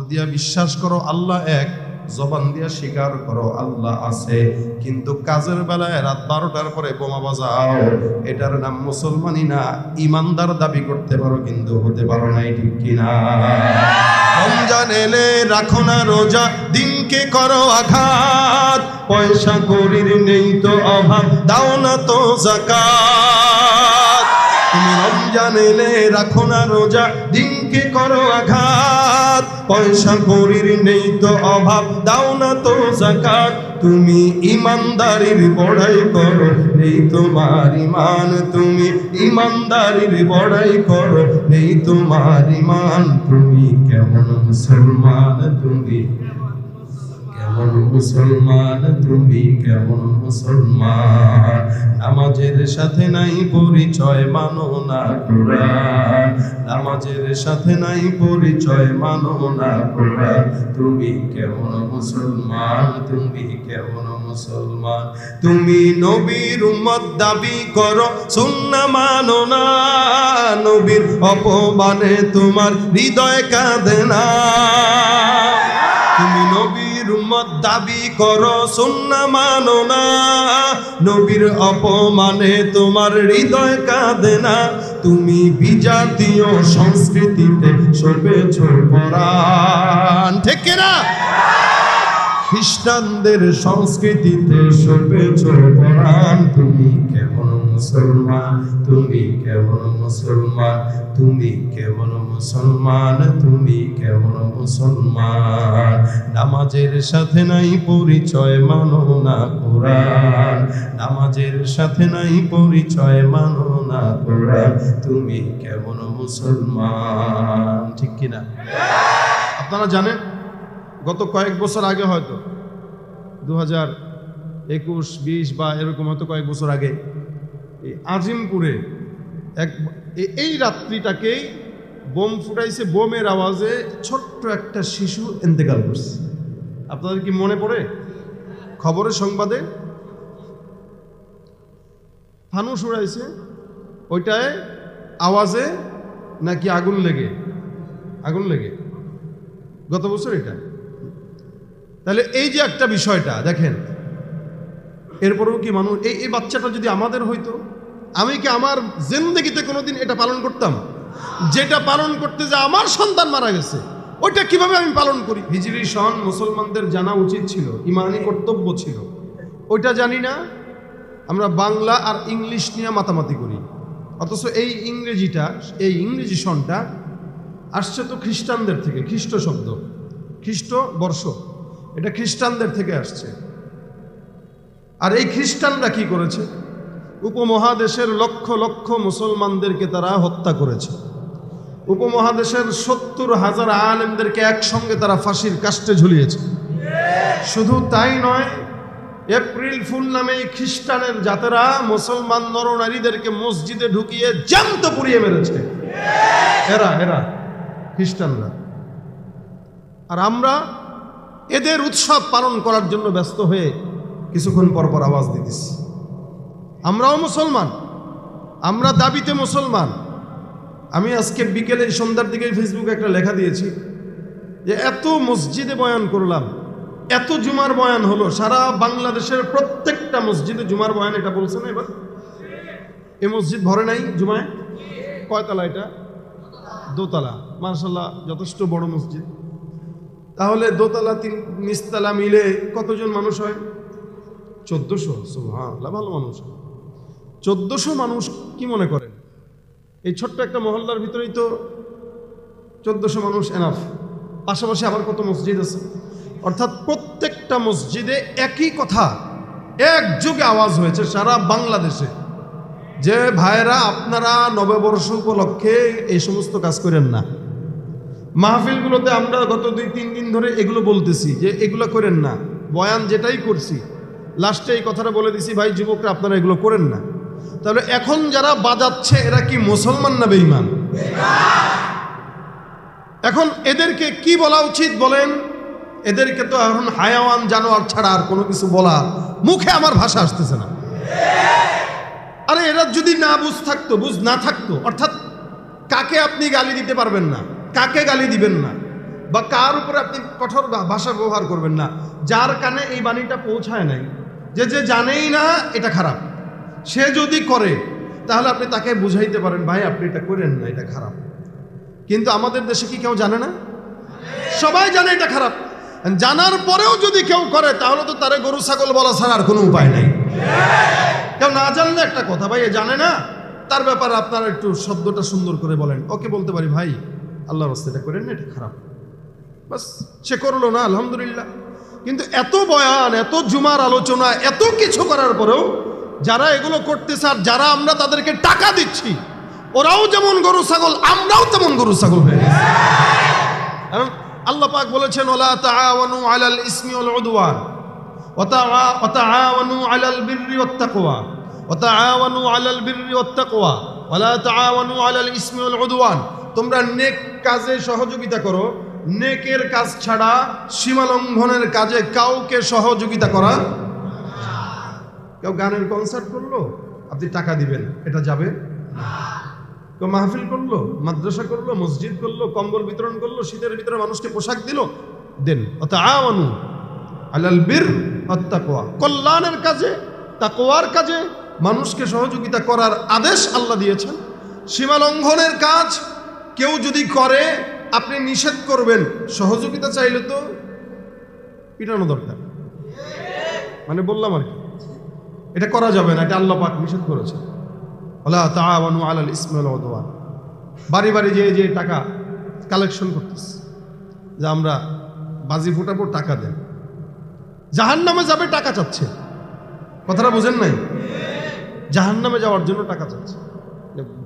দিয়া বিশ্বাস করো আল্লাহ এক, জবান দিয়া স্বীকার করো আল্লাহ আছে, কিন্তু কাজের বেলায় রাত 12টার পরে বোমা বাজাও, এটার নাম মুসলমানই না। ইমানদার দাবি করতে পারো কিন্তু হতে পারো না, ঠিক কিনা? রমজান এলে রাখো না রোজা, দিনকে করো আঘাত, পয়সা করির নেই তো অভাব, দাও না তো যাকাত। তুমি রমজান এলে রাখো না রোজা, দিনকে করো আঘাত, পয়সা করির নেই তো অভাব, দাও না তো যাকাত। তুমি ইমানদারির বড়াই করো, নেই তোমার ইমান, তুমি ইমানদারির বড়াই করো, নেই তোমার ইমান। তুমি কেমন মুসলমান, তুমি কেমন মুসলমান, তুমি কেমন মুসলমান? নামাজের সাথে নাই পরিচয়, মানো না কোরআন, নামাজের সাথে নাই পরিচয়, মানো না কোরআন। তুমি কেমন মুসলমান, তুমি কেমন মুসলমান? তুমি নবীর উম্মত দাবি করো, সুন্নাহ মানো না, নবীর অপমানে তোমার হৃদয় কাঁদে না। তুমি নবীর উম্মত দাবি করো, সুন্নাহ মানো না, নবীর অপমানে তোমার হৃদয় কাঁদে না। তুমি বিজাতীয় সংস্কৃতিতে সপেছ পরাণ, ঠিক কিনা? খ্রিস্টানদের সংস্কৃতিতে সপেছ পরাণ। তুমি কেমন মুসলমান, তুমি কেমন মুসলমান, তুমি কেমন মুসলমান, তুমি কেমন মুসলমান? নামাজের সাথে নাই পরিচয়, মানো না কোরআন, নামাজের সাথে নাই পরিচয়, মানো না কোরআন। তুমি কেমন মুসলমান, ঠিক কিনা? আপনারা জানেন গত কয়েক বছর আগে, হয়তো 2021-20 বা এরকম, হয়তো কয়েক বছর আগে এই আজিমপুরে এই রাত্রিটাকেই বোম ফুটাইছে, বোমের আওয়াজে ছোট্ট একটা শিশু ইন্তেকাল করছে। আপনাদের কি মনে পড়ে? খবরের সংবাদে ফানুস উড়াইছে, ওইটায় আওয়াজে নাকি আগুন লেগে গত বছর এটা। তাহলে এই যে একটা বিষয়টা দেখেন, এরপরেও কি মানুষ, এই বাচ্চাটা যদি আমাদের হইতো, আমি কি আমার জিন্দেগিতে কোনোদিন এটা পালন করতাম? যেটা পালন করতে যে আমার সন্তান মারা গেছে, ওইটা কিভাবে আমি পালন করি? হিজরি সন মুসলমানদের জানা উচিত ছিল, ইমানি কর্তব্য ছিল, ওইটা জানি না। আমরা বাংলা আর ইংলিশ নিয়ে মাতামাতি করি, অথচ এই ইংরেজি সনটা আসছে তো খ্রিস্টানদের থেকে। খ্রিস্ট শব্দ, খ্রিস্ট বর্ষ, এটা খ্রিস্টানদের থেকে আসছে। আর এই খ্রিস্টানরা কি করেছে? উপমহাদেশের লক্ষ লক্ষ মুসলমানদেরকে তারা হত্যা করেছে। উপমহাদেশের 70,000 আলেমদেরকে একসঙ্গে তারা ফাঁসির কাস্টে ঝুলিয়েছে। শুধু তাই নয়, এপ্রিল ফুল নামে এই খ্রিস্টানের জাতেরা মুসলমান নরনারীদেরকে মসজিদে ঢুকিয়ে জ্যান্ত পুড়িয়ে মেরেছে। এরা খ্রিস্টানরা। আর আমরা এদের উৎসব পালন করার জন্য ব্যস্ত হয়ে কিছুক্ষণ পর পর আওয়াজ দিতেছি। আমরাও মুসলমান, আমরা দাবিতে মুসলমান। আমি আজকে বিকেলে সন্ধ্যার দিকে ফেসবুকে একটা লেখা দিয়েছি যে এত মসজিদে বয়ান করলাম, এত জুমার বয়ান হলো, সারা বাংলাদেশের প্রত্যেকটা মসজিদে জুমার বয়ান। এটা বলছে না এবার? এই মসজিদ ভরে নাই জুমায়? কয়তলা এটা? দোতলা। মাশাআল্লাহ, যথেষ্ট বড় মসজিদ। তাহলে দোতলা নিচতলা মিলে কতজন মানুষ হয়? 1400। সুবহানাল্লাহ, ভালো মানুষ। 1400 মানুষ কি মনে করেন? এই ছোট্ট একটা মহল্লার ভিতরেই তো 1400 মানুষ এনাফ। পাশাপাশি আবার কত মসজিদ আছে, অর্থাৎ প্রত্যেকটা মসজিদে একই কথা একযোগে আওয়াজ হয়েছে সারা বাংলাদেশে যে ভাইরা, আপনারা নববর্ষ উপলক্ষে এই সমস্ত কাজ করেন না। মাহফিলগুলোতে আমরা গত 2-3 দিন ধরে এগুলো বলতেছি যে এগুলো করেন না। বয়ান যেটাই করছি লাস্টে এই কথাটা বলে দিছি, ভাই যুবকরা আপনারা এগুলো করেন না। তাহলে এখন যারা বাজাচ্ছে এরা কি মুসলমান না বেঈমান? এখন এদেরকে কি বলা উচিত বলেন? এদেরকে তো এখন হায়াওয়ান জানোয়ার ছাড়া আর কোনো কিছু বলা মুখে আমার ভাষা আসতেছে না। আরে এরা যদি না বুঝ না থাকতো, অর্থাৎ কাকে আপনি গালি দিতে পারবেন না, কাকে গালি দিবেন না, বা কার উপরে আপনি কঠোর ভাষা ব্যবহার করবেন না, যার কানে এই বাণীটা পৌঁছায় নাই, যে জানেই না এটা খারাপ, সে যদি করে তাহলে আপনি তাকে বুঝাইতে পারেন, ভাই আপনি এটা করেন না, এটা খারাপ। কিন্তু আমাদের দেশে কি কেউ জানে না? সবাই জানে এটা খারাপ। জানার পরেও যদি কেউ করে তাহলে তো তারে গরু ছাগল বলা ছাড়া আর কোনো উপায় নাই। কেউ না জানলে একটা কথা, ভাই এ জানে না, তার ব্যাপারে আপনারা একটু শব্দটা সুন্দর করে বলেন, ওকে বলতে পারি ভাই আল্লাহর রাস্তায় এটা করেন না, এটা খারাপ। বাস, সে করলো না, আলহামদুলিল্লাহ। কিন্তু এত বয়ান, এত জুমার আলোচনা, এত কিছু করার পরেও যারা এগুলো করতেছে আর যারা আমরা তাদেরকে টাকা দিচ্ছি, ওরাও যেমন গরু ছাগল, আমরাও তেমন গরু ছাগল হয়ে গেছি। কারণ আল্লাহ পাক বলেছেন, ওয়ালা তাআওয়ানু আলাল ইসমি ওয়াল উদওয়ান ওয়া তাআওয়ানু আলাল বিররি ওয়াত তাকওয়া ওয়া তাআওয়ানু আলাল বিররি ওয়াত তাকওয়া ওয়ালা তাআওয়ানু আলাল ইসমি ওয়াল উদওয়ান। তোমরা নেক কাজে সহযোগিতা করো, নেকের কাজ ছাড়া সীমা লঙ্ঘনের কাজে কাউকে সহযোগিতা করা। কেউ গানের কনসার্ট করলো, আপনি টাকা দিবেন, এটা যাবে? কেউ মাহফিল করলো, মাদ্রাসা করলো, মসজিদ করলো, কম্বল বিতরণ করলো, শীতের ভিতরে মানুষকে পোশাক দিল, দেন। তাআওয়ানু আলাল বির ওয়াত তাকওয়া, কল্যাণের কাজে, তাকওয়ার কাজে মানুষকে সহযোগিতা করার আদেশ আল্লাহ দিয়েছেন। সীমা লঙ্ঘনের কাজ কেউ যদি করে আপনি নিষেধ করবেন, সহযোগিতা চাইলে তো পিটানো দরকার। মানে বললাম আর কি, এটা করা যাবে না, এটা আল্লাহ পাক নিষেধ করেছেন। ওয়ালা তাআওয়ানু আলাল ইসমি ওয়াল উদওয়ান। বাড়ি বাড়ি যে টাকা কালেকশন করতেছে, যে আমরা বাজি ফুটাবো, টাকা দেন, জাহান্নামে যাবে টাকা চাচ্ছে। কথাটা বুঝেন নাই? জাহান্নামে যাওয়ার জন্য টাকা চাচ্ছে,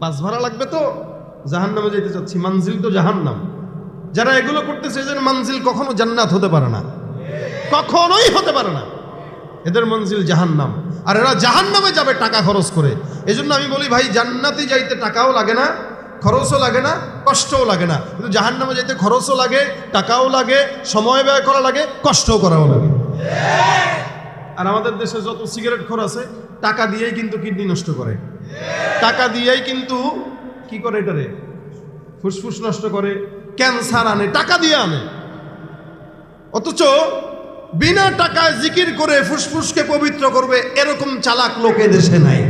বাস ভাড়া লাগবে তো জাহান্নামে যেতে চাচ্ছি, মানজিল তো জাহান্নাম। যারা এগুলো করতেছে এদের মানজিল কখনো জান্নাত হতে পারে না, কখনোই হতে পারে না, এদের মঞ্জিল জাহান্নাম। আর এরা জাহান্নামে যাবে টাকা খরচ করে। এজন্য আমি বলি ভাই, জান্নাতে যাইতে টাকাও লাগে না, খরচও লাগে না, কষ্টও লাগে না। কিন্তু জাহান্নামে যাইতে খরচও লাগে, টাকাও লাগে, সময় ব্যয় করা লাগে, কষ্টও করাও লাগে। আর আমাদের দেশে যত সিগারেট খোর আছে টাকা দিয়েই কিন্তু কিডনি নষ্ট করে, টাকা দিয়েই কিন্তু কি করে, এটারে ফুসফুস নষ্ট করে, ক্যান্সার আনে, টাকা দিয়ে আনে। অথচ বিনা টাকায় জিকির করে ফুসফুসকে পবিত্র করবে এরকম চালাক লোক দেশে নাই।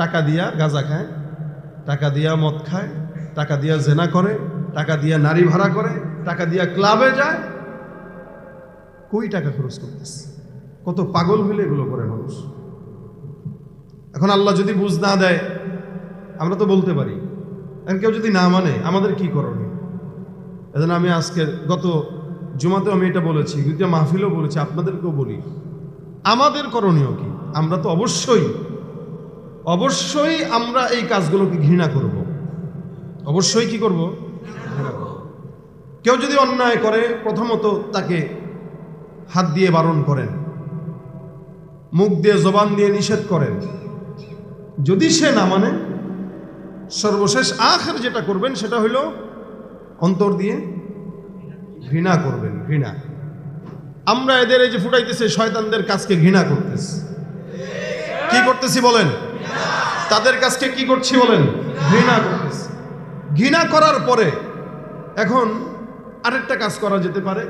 টাকা দিয়া গাঁজা খায়, টাকা দিয়া মদ খায়, টাকা দিয়া জেনা করে, টাকা দিয়া নারী ভাড়া করে, টাকা দিয়া ক্লাবে যায়। কই টাকা খরচ করতেছে? কত পাগল হইলে এগুলো করে মানুষ। এখন আল্লাহ যদি বুঝ না দেয়, আমরা তো বলতে পারি, এখন কেউ যদি না মানে আমাদের কি করণীয়? এজন্য আমি আজকে গত জুমাতেও আমি এটা বলেছি, দ্বিতীয় মাহফিলও বলেছি, আপনাদেরকেও বলি, আমাদের করণীয় কি? আমরা তো অবশ্যই আমরা এই কাজগুলোকে ঘৃণা করব। অবশ্যই কি করব? ঘৃণা করব। কেউ যদি অন্যায় করে প্রথমত তাকে হাত দিয়ে বারণ করেন, মুখ দিয়ে জবান দিয়ে নিষেধ করেন। যদি সে না মানে, সর্বশেষ আখের যেটা করবেন সেটা হইল অন্তর দিয়ে ঘৃণা করবেন। ঘৃণা। আমরা এদের এই যে ফুটাইতেছে শয়তানদের কাজকে ঘৃণা করতেছি। কি করতেছি বলেন? তাদের কাজকে কি করছি বলেন? ঘৃণা করতেছি। ঘৃণা করার পরে এখন আরেকটা কাজ করা যেতে পারে,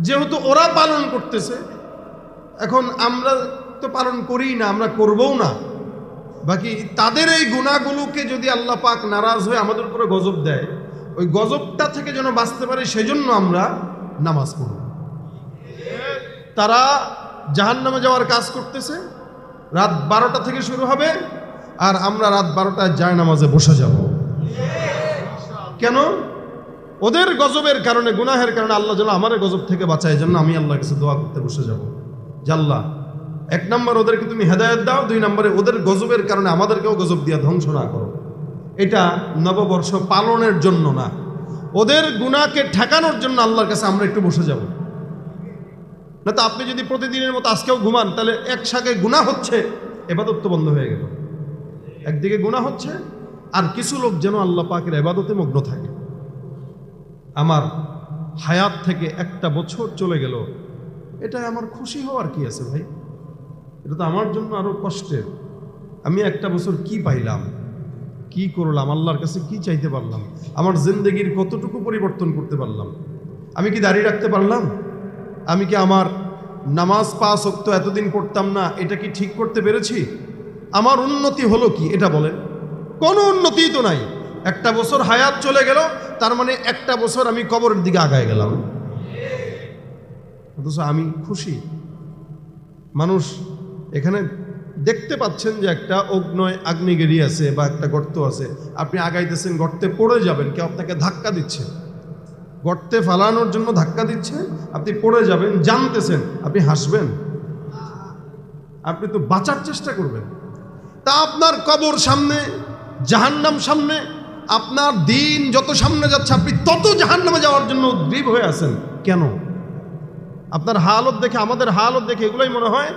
যেহেতু ওরা পালন করতেছে, এখন আমরা তো পালন করি না, আমরা করবও না। বাকি তাদের এই গুনাহগুলোকে যদি আল্লাহ পাক নারাজ হয়ে আমাদের উপরে গজব দেয়, ওই গজবটা থেকে যেন বাঁচতে পারে সেজন্য আমরা নামাজ পড়ব। তারা জাহান্নামে যাওয়ার কাজ করতেছে, রাত 12টা থেকে শুরু হবে, আর আমরা রাত 12টায় জায়নামাজে বসে যাব। কেন? ওদের গজবের কারণে, গুনাহের কারণে আল্লাহ যেন আমার গজব থেকে বাঁচায়, এই জন্য আমি আল্লাহর কাছে দোয়া করতে বসে যাব। আল্লাহ, 1 নম্বর ওদেরকে তুমি হেদায়েত দাও, 2 নম্বরে ওদের গজবের কারণে আমাদেরকেও গজব দিয়া ধ্বংস না করো। এটা নববর্ষ পালনের জন্য না, ওদের গুনাহকে ঠেকানোর জন্য আল্লাহর কাছে আমরা একটু বসে যাব। না তো আপনি যদি প্রতিদিনের মতো আজকেও ঘুমান, তাহলে একসাথে গুনাহ হচ্ছে, ইবাদত তো বন্ধ হয়ে গেল। একদিকে গুনাহ হচ্ছে, আর কিছু লোক যেন আল্লাহ পাকের ইবাদতে মগ্ন থাকে। আমার হায়াত থেকে 1টা বছর চলে গেল, এটা আমার খুশি হওয়ার কি আছে ভাই? এটা তো আমার জন্য আরো কষ্টের। আমি 1টা বছর কি পাইলাম? কি করলাম, আল্লাহর কাছে কি চাইতে পারলাম, আমার জিন্দগির কতটুকু পরিবর্তন করতে পারলাম, আমি কি দাঁড়িয়ে রাখতে পারলাম, আমি কি আমার নামাজ 5 ওয়াক্ত এতদিন পড়তাম না এটা কি ঠিক করতে পেরেছি, আমার উন্নতি হলো কি এটা বলেন? কোনো উন্নতিই তো নাই। একটা বছর হায়াত চলে গেল, তার মানে একটা বছর আমি কবরের দিকে আগায় গেলাম, অথচ আমি খুশি। মানুষ এখানে দেখতে পাচ্ছেন যে একটা আগ্নেয়গিরি আছে বা একটা গর্ত আছে, আপনি আগাইতেছেন, গর্তে পড়ে যাবেন, কেউ আপনাকে ধাক্কা দিচ্ছে, গর্তে ফালানোর জন্য ধাক্কা দিচ্ছে, আপনি পড়ে যাবেন, জানতেছেন, আপনি হাসবেন? আপনি তো বাঁচার চেষ্টা করবেন। তা আপনার কবর সামনে, জাহান্নাম সামনে, আপনার দিন যত সামনে যাচ্ছে আপনি তত জাহান্নামে যাওয়ার জন্য উদ্গ্রীব হয়ে আছেন কেন? আপনার হালত দেখে, আমাদের হালত দেখে এগুলোই মনে হয়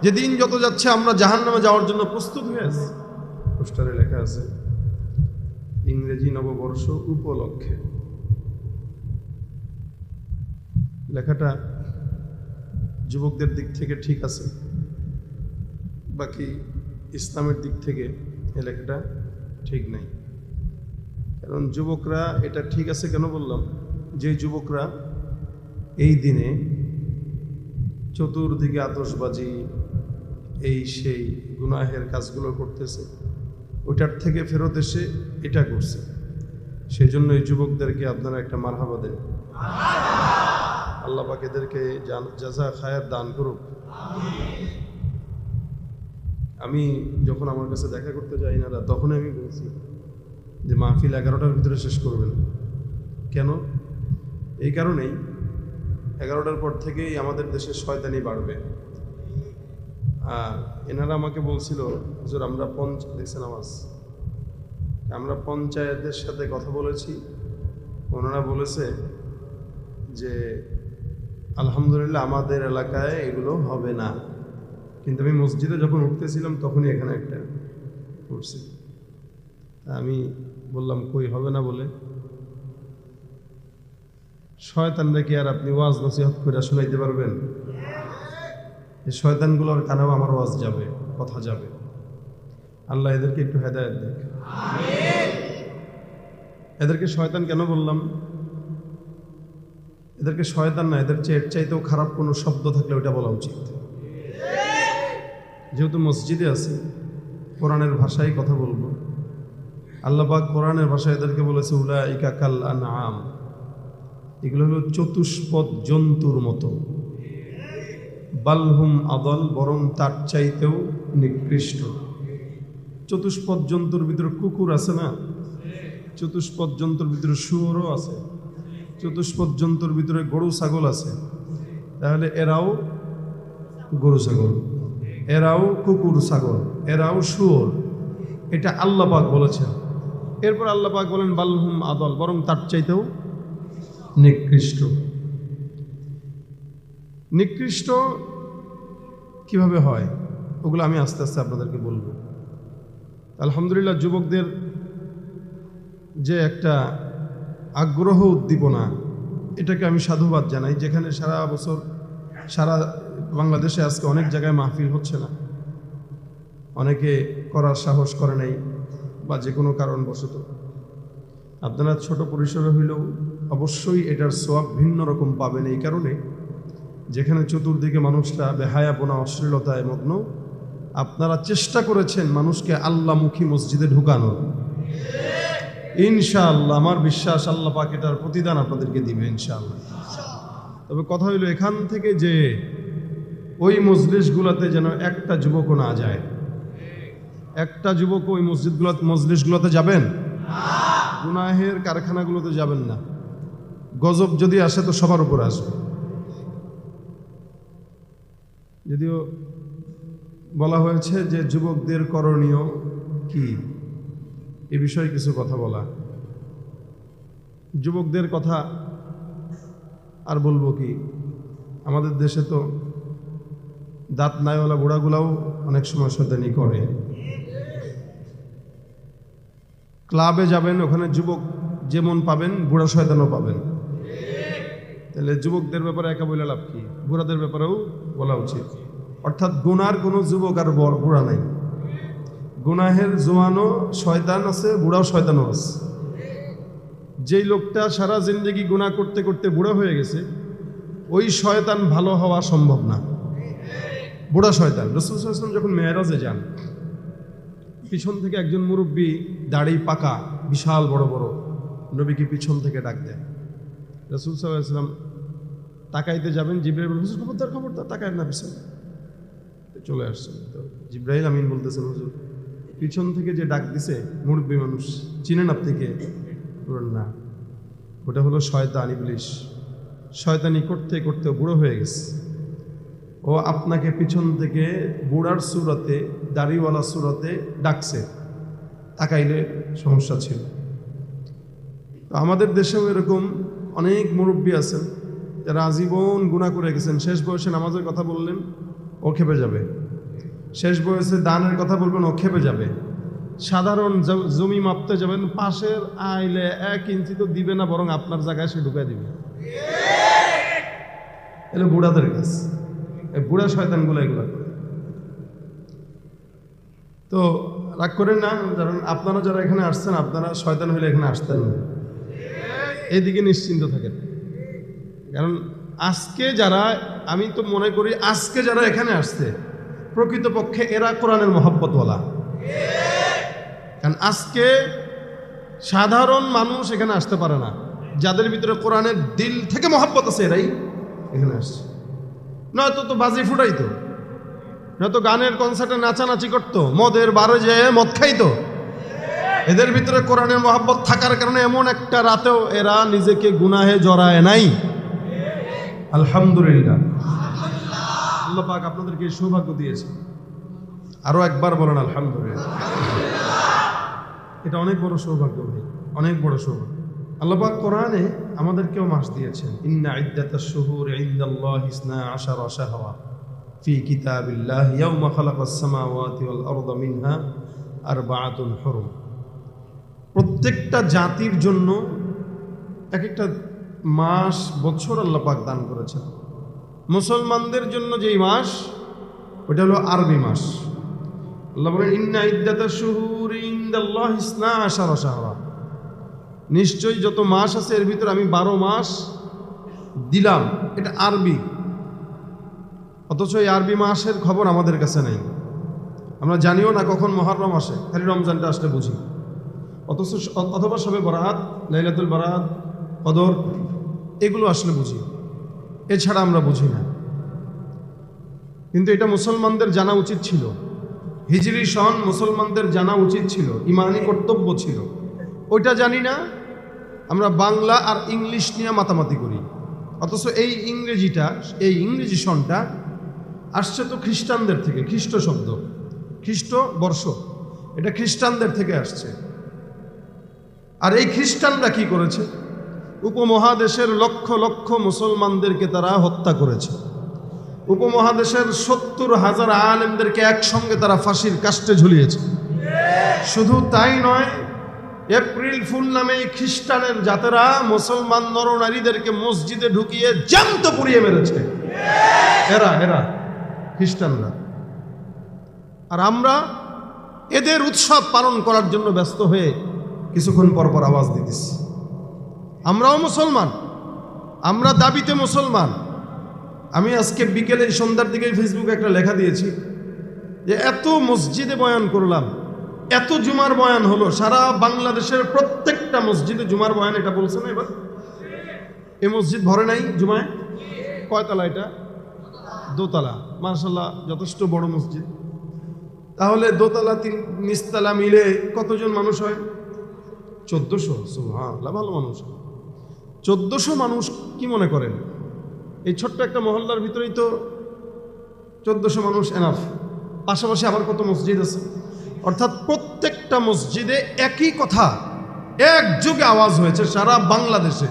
যে দিন যত যাচ্ছে আমরা জাহান্নামে যাওয়ার জন্য প্রস্তুত হয়ে আছি। পোস্টারে লেখা আছে ইংরেজি নববর্ষ উপলক্ষে। লেখাটা যুবকদের দিক থেকে ঠিক আছে, বাকি ইসলামের দিক থেকে এই লেখাটা ঠিক নাই। কারণ যুবকরা, এটা ঠিক আছে কেন বললাম, যে যুবকরা এই দিনে চতুর্দিকে আতশবাজি, এই সেই গুনাহের কাজগুলো করতেছে, ওটার থেকে ফেরত এসে এটা করছে, সেই জন্য এই যুবকদেরকে আপনারা একটা মারহাবা দেন। আল্লাহ পাক এদেরকে জাযা খায়ের দান করুক। আমি যখন আমার কাছে দেখা করতে যাই না, তখন আমি বলছি যে মাহফিল 11টার ভিতরে শেষ করবেন। কেন? এই কারণেই 11টার পর থেকেই আমাদের দেশে শয়তানি বাড়বে। আর এনারা আমাকে বলছিল, হুজুর আমরা দেখছেন আওয়াজ, আমরা পঞ্চায়েতের সাথে কথা বলেছি, ওনারা বলেছে যে আলহামদুলিল্লাহ আমাদের এলাকায় এগুলো হবে না। কিন্তু আমি মসজিদে যখন উঠতেছিলাম তখনই এখানে একটা উঠছে। আমি বললাম কই হবে না বলে, শয়তানরা কি আর আপনি ওয়াজ নসিহত করে শোনাইতে পারবেন? এই শয়তানগুলোর কানেও আমার ওয়াজ যাবে, কথা যাবে। আল্লাহ এদেরকে একটু হেদায়েত দেখ। এদেরকে শয়তান কেন বললাম? এদেরকে শয়তান না, এদের এর চাইতেও খারাপ কোনো শব্দ থাকলে ওটা বলা উচিত। যেহেতু মসজিদে আছে, কোরআনের ভাষায় কথা বলবো। আল্লাহ পাক কোরআনের ভাষায় এদেরকে বলেছে উলাইকা কাল আনআম, এগুলো হলো চতুষ্পদ জন্তুর মতো। বালহুম আদল, বরং তার চাইতেও নিকৃষ্ট। চতুষ্পদ জন্তুর ভিতরে কুকুর আছে না, চতুষ্পদ জন্তুর ভিতরে শুয়োরও আছে, চতুষ্পদ জন্তুর ভিতরে গরু ছাগল আছে, তাহলে এরাও গরু ছাগল, এরাও কুকুর ছাগল, এরাও শুয়োর, এটা আল্লাহ পাক বলেছেন। এরপর আল্লাহ পাক বলেন বালহুম আদল, বরং তার চাইতেও নিকৃষ্ট। নিকৃষ্ট কিভাবে হয় ওগুলো আমি আস্তে আস্তে আপনাদেরকে বলবো। আলহামদুলিল্লাহ, যুবকদের যে একটা আগ্রহ উদ্দীপনা, এটাকে আমি সাধুবাদ জানাই। যেখানে সারা বছর সারা বাংলাদেশে আজকে অনেক জায়গায় মাহফিল হচ্ছে না, অনেকে করার সাহস করে নাই বা যে কোনো কারণবশত। আপনারা ছোট পরিসরে হইলেও অবশ্যই এটার সওয়াব ভিন্ন রকম পাবেন। এই কারণে যেখানে চতুর্দিকে মানুষরা বেহায়াপনা, অশ্লীলতায় মগ্ন, আপনারা চেষ্টা করেছেন মানুষকে আল্লাহমুখী মসজিদে ঢুকানোর। ইনশাআল্লাহ আমার বিশ্বাস আল্লাহ পাক এটার প্রতিদান আপনাদেরকে দিবে ইনশাআল্লাহ। তবে কথা হইল, এখান থেকে যে ওই মজলিসগুলোতে যেন একটা যুবকও না যায়। একটা যুবক ওই মজলিসগুলোতে যাবেন, গুনাহের কারখানাগুলোতে যাবেন না। গজব যদি আসে তো সবার উপর আসবে। যদিও বলা হয়েছে যে যুবকদের করণীয় কি, এ বিষয়ে কিছু কথা বলা। যুবকদের কথা আর বলবো কি, আমাদের দেশে তো দাঁত নাইওয়ালা বুড়াগুলাও অনেক সময় শয়তানি করে। ক্লাবে যাবেন, ওখানে যুবক যেমন পাবেন বুড়া শয়তানও পাবেন। তাহলে যুবকদের ব্যাপারে একা বলে লাভ কি, বুড়াদের ব্যাপারেও বলা উচিত। অর্থাৎ গুনার কোনো যুবক আর বুড়া নাই, গুনাহের জোয়ানও শয়তান আছে, বুড়াও শয়তানও আছে। যেই লোকটা সারা জিন্দেগি গুনাহ করতে করতে বুড়া হয়ে গেছে, ওই শয়তান ভালো হওয়া সম্ভব না, বুড়া শয়তান। রাসূল সাল্লাল্লাহু আলাইহি ওয়াসাল্লাম যখন মেরাজে যান, পিছন থেকে একজন মুরব্বী দাড়ি পাকা বিশাল বড় বড় নবীকে পিছন থেকে ডাক দেয়। রাসূল সাল্লাল্লাহু আলাইহি ওয়াসাল্লাম তাকাইতে যাবেন, জিবরাইল বলেন, হুজুর খবরদার খবরদার তাকায় না পিছনে। চলে আসছেন তো জিবরাইল আমিন বলতেছেন, হুজুর পিছন থেকে যে ডাক দিছে মুরব্বী মানুষ, চিনেন আপনি কে? বলেন না, ওটা হলো শয়তান, ইবলিস। শয়তানি করতে করতে বুড়ো হয়ে গেছে, ও আপনাকে পিছন থেকে বুড়ার সুরতে, দাড়িওয়ালা সুরতে ডাকছে, তাকাইলে সমস্যা ছিল। তো আমাদের দেশেও এরকম অনেক মুরব্বী আছেন যারা আজীবন গুনাহ করে গেছেন। শেষ বয়সে নামাজের কথা বললেন, ও খেপে যাবে। শেষ বয়সে দানের কথা বলবেন, ও খেপে যাবে। সাধারণ জমি মাপতে যাবেন, পাশের আইলে 1 ইঞ্চি তো দিবে না, বরং আপনার জায়গায় সে ঢুকাই দিবে। এগুলো বুড়াদের কাজ, এই বুড়া শয়তানগুলো এগুলো করে। তো রাগ করেন না, কারণ আপনারা যারা এখানে আসছেন, আপনারা শয়তান হলে এখানে আসতেন না, এইদিকে নিশ্চিন্ত থাকেন। কারণ আজকে যারা, আমি তো মনে করি আজকে যারা এখানে আসছে, প্রকৃতপক্ষে এরা কোরআনের মহব্বতওয়ালা। কারণ আজকে সাধারণ মানুষ এখানে আসতে পারে না, যাদের ভিতরে কোরআনের দিল থেকে মহব্বত আছে এরাই এখানে আসছে। নয়তো তো বাজি ফুটাইতো, নয়তো গানের কনসার্টে নাচানাচি করতো, মদের বারে যেয়ে মদ খাইতো। এদের ভিতরে কোরআনের মহব্বত থাকার কারণে এমন একটা রাতেও এরা নিজেকে গুনাহে জড়ায় নাই। আলহামদুলিল্লাহ, আল্লাহ পাক আপনাদেরকে সৌভাগ্য দিয়েছে। আরো একবার বলেন আলহামদুলিল্লাহ। এটা অনেক বড় সৌভাগ্য ভাই, অনেক বড় সৌভাগ্য। আল্লাহ পাক কোরআনে আমাদেরকেও মাস দিয়েছেন। ইন্না ইদ্দাতাশ শুহুরি ইনদাল্লাহি 12 শাহরা ফি কিতাবিল্লাহি ইয়াওমা খালাকাস সামাওয়াতি ওয়াল আরদা মিনহা আরবাআতুন হুরুম। প্রত্যেকটা জাতির জন্য এক একটা মাস, বছর আল্লাহ পাক দান করেছেন। মুসলমানদের জন্য যেই মাস, ওটা হলো আরবি মাস। আল্লাহ বলেন, ইন্না ইদ্দাতাশ শুহুরি ইনদাল্লাহি 12 শাহরা, নিশ্চয়ই যত মাস আছে এর ভিতরে আমি 12 মাস দিলাম। এটা আরবি, অথচ এই আরবি মাসের খবর আমাদের কাছে নেই। আমরা জানিও না কখন মুহররম আসে, খালি রমজানটা আসলে বুঝি। অথবা শবে বরাত, লাইলাতুল বারাত, কদর, এগুলো আসলে বুঝি, এছাড়া আমরা বুঝি না। কিন্তু এটা মুসলমানদের জানা উচিত ছিল। হিজরি সন মুসলমানদের জানা উচিত ছিল, ইমানি কর্তব্য ছিল। ওইটা জানি না, আমরা বাংলা আর ইংলিশ নিয়ে মাতামাতি করি। অথচ এই ইংরেজিটা, এই ইংরেজি সনটা আসছে তো খ্রিস্টানদের থেকে। খ্রিস্ট শব্দ, খ্রিস্ট বর্ষ, এটা খ্রিস্টানদের থেকে আসছে। আর এই খ্রিস্টানরা কি করেছে? উপমহাদেশের লক্ষ লক্ষ মুসলমানদেরকে তারা হত্যা করেছে। উপমহাদেশের 70,000 আলেমদেরকে একসঙ্গে তারা ফাঁসির কাস্টে ঝুলিয়েছে। শুধু তাই নয়, এপ্রিল ফুল নামে এই খ্রিস্টানের জাতেরা মুসলমান নরনারীদেরকে মসজিদে ঢুকিয়ে জ্যান্ত পুড়িয়ে মেরেছে। এরা খ্রিস্টানরা। আর আমরা এদের উৎসব পালন করার জন্য ব্যস্ত হয়ে কিছুক্ষণ পর পর আওয়াজ দিতেছি। আমরাও মুসলমান, আমরা দাবিতে মুসলমান। আমি আজকে বিকেলে সন্ধ্যার দিকে ফেসবুকে একটা লেখা দিয়েছি যে এত মসজিদে বয়ান করলাম, এত জুমার বয়ান হলো, সারা বাংলাদেশের প্রত্যেকটা মসজিদে জুমার বয়ান। এটা বলছে না এবার, এই মসজিদ ভরে নাই জুমায়। কয়তলা এটা? দোতলা। মাশাআল্লাহ, যথেষ্ট বড় মসজিদ। তাহলে দোতলা, নিচতলা মিলে কতজন মানুষ হয়? 1400। সুবহানাল্লাহ, ভালো মানুষ। 1400 মানুষ কি মনে করেন? এই ছোট্ট একটা মহল্লার ভিতরেই তো 1400 মানুষ এনাফ। পাশাপাশি আবার কত মসজিদ আছে। অর্থাৎ প্রত্যেকটা মসজিদে একই কথা একযোগে আওয়াজ হয়েছে সারা বাংলাদেশে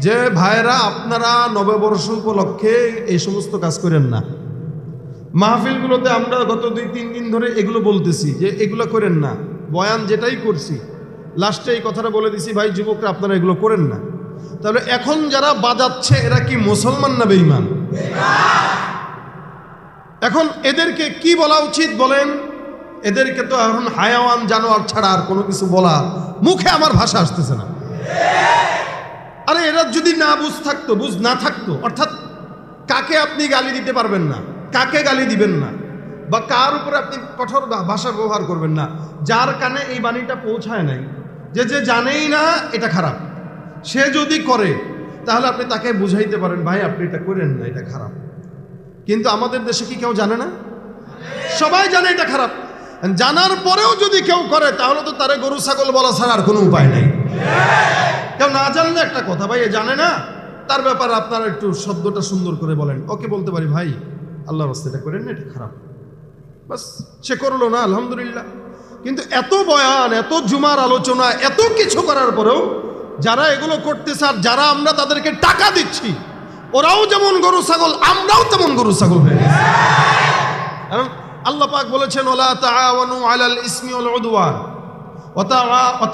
যে ভাইরা, আপনারা নববর্ষ উপলক্ষে এই সমস্ত কাজ করেন না। মাহফিলগুলোতে আমরা গত 2-3 দিন ধরে এগুলো বলতেছি যে এগুলো করেন না। বয়ান যেটাই করছি লাস্টে এই কথাটা বলে দিছি, ভাই যুবকরা আপনারা এগুলো করেন না। তাহলে এখন যারা বাজাচ্ছে এরা কি মুসলমান না বেঈমান? এখন এদেরকে কি বলা উচিত বলেন? এদেরকে তো এখন হায়াওয়ান জানোয়ার ছাড়া আর কোনো কিছু বলা মুখে আমার ভাষা আসতেছে না। আরে এরা যদি না বুঝ না থাকতো, অর্থাৎ কাকে আপনি গালি দিতে পারবেন না, কাকে গালি দিবেন না, বা কার উপরে আপনি কঠোর ভাষা ব্যবহার করবেন না, যার কানে এই বাণীটা পৌঁছায় নাই, যে জানেই না এটা খারাপ, সে যদি করে তাহলে আপনি তাকে বুঝাইতে পারেন, ভাই আপনি এটা করেন না, এটা খারাপ। কিন্তু আমাদের দেশে কি কেউ জানে না? সবাই জানে এটা খারাপ। জানার পরেও যদি কেউ করে তাহলে তো তারে গরু ছাগল বলা ছাড়া আর কোনো উপায় নাই। কেউ না জানলে একটা কথা, ভাই এ জানে না, তার ব্যাপারে আপনারা একটু শব্দটা সুন্দর করে বলেন, ওকে বলতে পারি ভাই আল্লাহর রাস্তায় এটা করেন না, এটা খারাপ, বাস সে করলো না, আলহামদুলিল্লাহ। কিন্তু এত বয়ান, এত জুমার আলোচনা, এত কিছু করার পরেও যারা এগুলো করতেছে, আর যারা আমরা তাদেরকে টাকা দিচ্ছি, ওরাও যেমন গরু ছাগল, আমরাও তেমন গরু ছাগল হয়ে গেছি। কারণ আল্লাহ পাক বলেছেন, ওয়ালা তাআওয়ানু আলাল ইসমি ওয়াল উদওয়ান ওয়া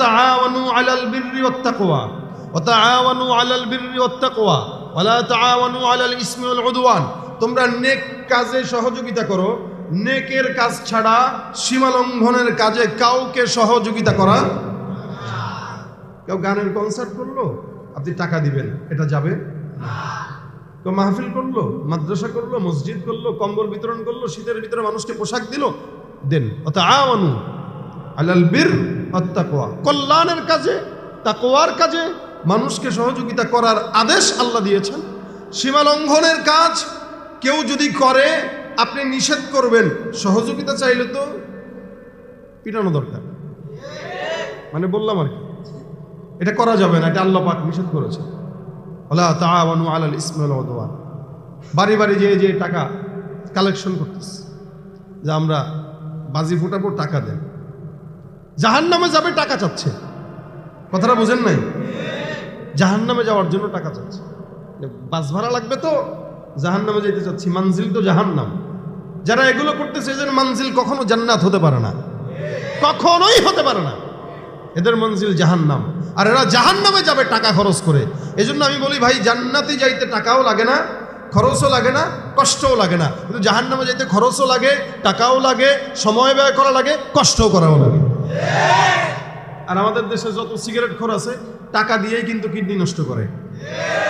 তাআওয়ানু আলাল বিররি ওয়াত তাকওয়া ওয়া তাআওয়ানু আলাল বিররি ওয়াত তাকওয়া ওয়ালা তাআওয়ানু আলাল ইসমি ওয়াল উদওয়ান। তোমরা নেক কাজে সহযোগিতা করো, নেকের কাজ ছাড়া সীমা লঙ্ঘনের কাজে কাউকে সহযোগিতা করা। কেউ গানের কনসার্ট করলো, আপনি টাকা দিবেন, এটা যাবে না। কেউ মাহফিল করলো, মাদ্রাসা করলো, মসজিদ করলো, কম্বল বিতরণ করলো, শীতের ভিতরে মানুষকে পোশাক দিল, দেন। তাআওয়ানু আলাল বির ওয়াত তাকওয়া, কল্যাণের কাজে, তাকওয়ার কাজে মানুষকে সহযোগিতা করার আদেশ আল্লাহ দিয়েছেন। সীমা লঙ্ঘনের কাজ কেউ যদি করে আপনি নিষেধ করবেন, সহযোগিতা চাইলে তো পিটানো দরকার, মানে বললাম আর কি, এটা করা যাবে না, এটা আল্লাহ পাক নিষেধ করেছে। ওয়ালা তাআওয়ানু আলাল ইসমি ওয়াল উদওয়ান। বাড়ি বাড়ি যে টাকা কালেকশন করতেছে, যে আমরা বাজি ফুটাবো, টাকা দেন, জাহান্নামে যাবে টাকা চাচ্ছে, কথাটা বুঝেন নাই? জাহান্নামে যাওয়ার জন্য টাকা চাচ্ছে, বাস ভাড়া লাগবে তো জাহান্নামে যেতে চাচ্ছি, মানজিল তো জাহান্নাম। যারা এগুলো করতেছে এদের মানজিল কখনো জান্নাত হতে পারে না, কখনোই হতে পারে না, এদের মঞ্জিল জাহান্নাম। আর এরা জাহান্নামে যাবে টাকা খরচ করে। এজন্য আমি বলি ভাই, জান্নাতে যাইতে টাকাও লাগে না, খরচও লাগে না, কষ্টও লাগে না, কিন্তু জাহান্নামে যাইতে খরচও লাগে, টাকাও লাগে, সময় ব্যয় করা লাগে, কষ্টও করাও লাগে। আর আমাদের দেশে যত সিগারেট খোর আছে টাকা দিয়েই কিন্তু কিডনি নষ্ট করে,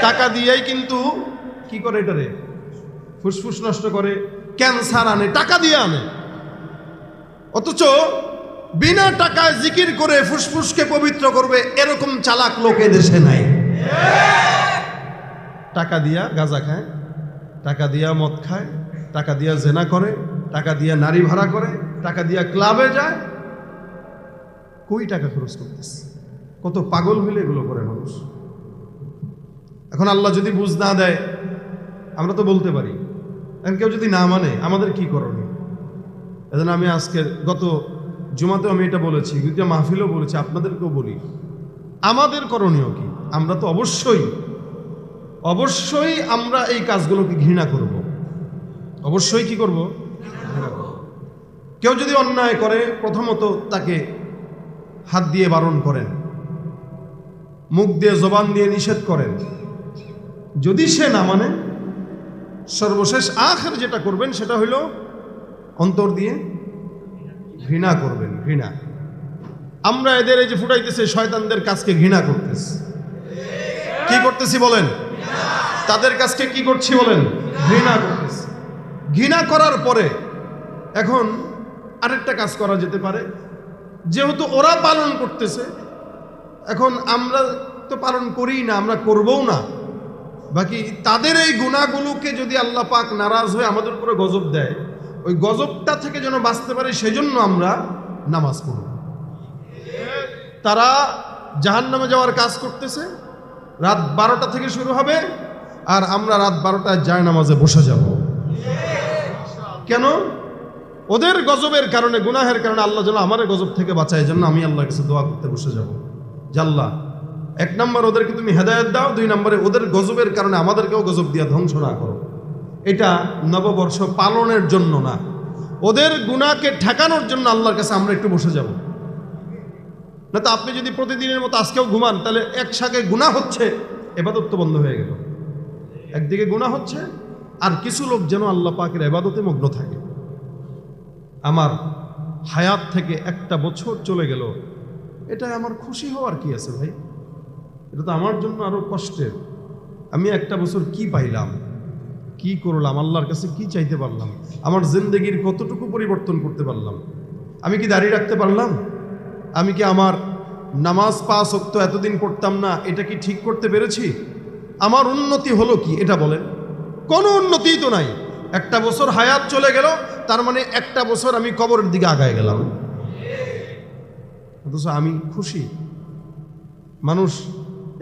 টাকা দিয়েই কিন্তু কি করে, এটারে ফুসফুস নষ্ট করে, ক্যান্সার আনে, টাকা দিয়ে আনে। অথচ বিনা টাকায় জিকির করে ফুসফুসকে পবিত্র করবে এরকম চালাক লোক দেশে নাই। টাকা দিয়া গাঁজা খায়, টাকা দিয়া মদ খায়, টাকা দিয়া জেনা করে, টাকা দিয়া নারী ভাড়া করে, টাকা দিয়া ক্লাবে যায়। কই টাকা খরচ করতেছে? কত পাগল হইলে এগুলো করে মানুষ। এখন আল্লাহ যদি বুঝ না দেয়, আমরা তো বলতে পারি, এখন কেউ যদি না মানে আমাদের কি করণীয়? এজন্য আমি আজকে গত জুমাতেও আমি এটা বলেছি, দ্বিতীয় মাহফিলও বলেছি, আপনাদেরকেও বলি, আমাদের করণীয় কি? আমরা তো অবশ্যই আমরা এই কাজগুলোকে ঘৃণা করব, অবশ্যই কি করব? ঘৃণা করব। কেউ যদি অন্যায় করে প্রথমত তাকে হাত দিয়ে বারণ করেন, মুখ দিয়ে জবান দিয়ে নিষেধ করেন। যদি সে না মানে, সর্বশেষ আখের যেটা করবেন সেটা হইল অন্তর দিয়ে ঘৃণা করবেন। ঘৃণা, আমরা এদের এই যে ফুটাইতেছে শয়তানদের কাজকে ঘৃণা করতেছি। কি করতেছি বলেন? তাদের কাজকে কি করছি বলেন? ঘৃণা করতেছি। ঘৃণা করার পরে এখন আরেকটা কাজ করা যেতে পারে, যেহেতু ওরা পালন করতেছে, এখন আমরা তো পালন করি না, আমরা করবও না, বাকি তাদের এই গুনাহগুলোকে যদি আল্লাহ পাক নারাজ হয়ে আমাদের উপরে গজব দেয়, ওই গজবটা থেকে যেন বাঁচতে পারে সেজন্য আমরা নামাজ পড়ব। তারা জাহান্নামে যাওয়ার কাজ করতেছে, রাত 12টা থেকে শুরু হবে, আর আমরা রাত 12টায় জায়নামাজে বসে যাব। কেন? ওদের গজবের কারণে, গুনাহের কারণে আল্লাহ যেন আমার গজব থেকে বাঁচায়, জন্য আমি আল্লাহর কাছে দোয়া করতে বসে যাব যে আল্লাহ, 1 নম্বর ওদেরকে তুমি হেদায়েত দাও, 2 নম্বরে ওদের গজবের কারণে আমাদেরকেও গজব দিয়া ধ্বংস না করো। এটা নববর্ষ পালনের জন্য না, ওদের গুনাহকে ঠেকানোর জন্য আল্লাহর কাছে আমরা একটু বসে যাব। না তো আপনি যদি প্রতিদিনের মতো আজকেও ঘুমান, তাহলে একসাথে গুনাহ হচ্ছে, ইবাদত তো বন্ধ হয়ে গেল। একদিকে গুনাহ হচ্ছে, আর কিছু লোক যেন আল্লাহ পাকের ইবাদতে মগ্ন থাকে। আমার হায়াত থেকে একটা বছর চলে গেল, এটাই আমার খুশি হওয়ার কি আছে ভাই? এটা তো আমার জন্য আরো কষ্টের। আমি একটা বছর কি পাইলাম, কি করলাম, আল্লাহর কাছে কি চাইতে পারলাম, আমার জিন্দেগির কতটুকু পরিবর্তন করতে পারলাম? আমি কি দাঁড়িয়ে রাখতে পারলাম? আমি কি আমার নামাজ 5 ওয়াক্ত এতদিন পড়তাম না, এটা কি ঠিক করতে পেরেছি? আমার উন্নতি হলো কি এটা বলেন? কোনো উন্নতিই তো নাই। একটা বছর হায়াত চলে গেল, তার মানে একটা বছর আমি কবরের দিকে আগায় গেলাম, অথচ আমি খুশি। মানুষ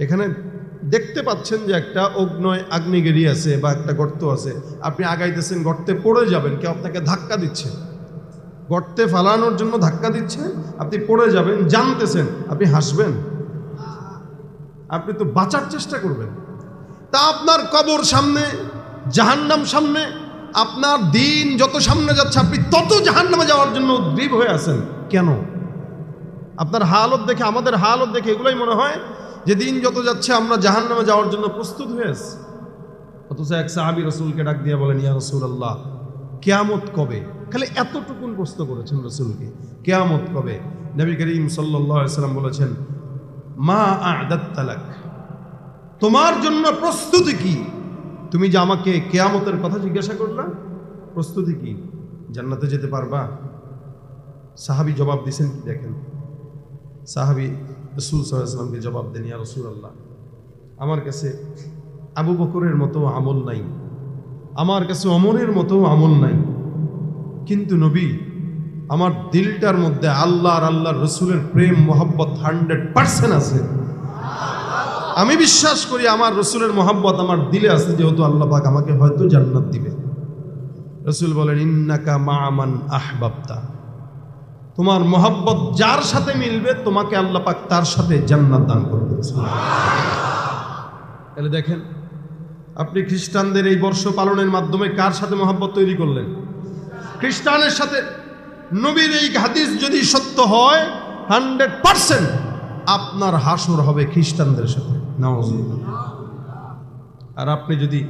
এখানে দেখতে পাচ্ছেন যে একটা আগ্নেয়গিরি আছে বা একটা গর্ত আছে, আপনি আগাইতেছেন, গর্তে পড়ে যাবেন, কেউ আপনাকে ধাক্কা দিচ্ছে, গর্তে ফালানোর জন্য ধাক্কা দিচ্ছে, আপনি পড়ে যাবেন, জানতেছেন, আপনি হাসবেন? আপনি তো বাঁচার চেষ্টা করবেন। তা আপনার কবর সামনে, জাহান্নাম সামনে, আপনার দিন যত সামনে যাচ্ছে আপনি তত জাহান্নামে যাওয়ার জন্য উদ্গ্রীব হয়ে আছেন কেন? আপনার হালত দেখে, আমাদের হালত দেখে এগুলোই মনে হয় যে দিন যত যাচ্ছে আমরা জাহান্নামে যাওয়ার জন্য প্রস্তুত হয়ে আছি। অথচ এক সাহাবী রাসূলকে ডাক দিয়ে বলেন, ইয়া রাসূলুল্লাহ, কিয়ামত কবে? খালি এতটুকুন প্রশ্ন করেছেন রাসূলকে, কিয়ামত কবে? নবী করিম সাল্লাল্লাহু আলাইহি ওয়াসাল্লাম বলেছেন, মা আ'দাত্তা লাক, তোমার জন্য প্রস্তুতি কি? তুমি যে আমাকে কিয়ামতের কথা জিজ্ঞাসা করলা, প্রস্তুতি কি? জান্নাতে যেতে পারবা? সাহাবী জবাব দিয়েছেন কি দেখেন। সাহাবী রাসূল সাল্লাল্লাহু আলাইহি ওয়াসাল্লামকে জবাব দেন, ইয়া রাসূলুল্লাহ, আমার কাছে আবু বকরের মতো আমল নাই, আমার কাছে ওমরের মতো আমল নাই, কিন্তু নবী, আমার দিলটার মধ্যে আল্লাহ আর আল্লাহর রাসূলের প্রেম মোহাব্বত 100% আছে। আমি বিশ্বাস করি আমার রাসূলের মোহাব্বত আমার দিলে আছে, যেহেতু আল্লাহ পাক আমাকে হয়তো জান্নাত দিবে। রাসূল বলেন, ইন্নাকা মা মান আহবাবতা, তোমার মোহাব্বত যার সাথে মিলবে তোমাকে আল্লাহ পাক তার সাথে জান্নাত দান করবে। তাহলে দেখেন, আপনি খ্রিস্টানদের এই বর্ষ পালনের মাধ্যমে কার সাথে মোহাব্বত তৈরি করলেন? খ্রিস্টানের সাথে। নবীর এই হাদিস যদি সত্য হয় 100% আপনার হাসর হবে খ্রিস্টানদের সাথে, নাউজুবিল্লাহ। আর আপনি যদি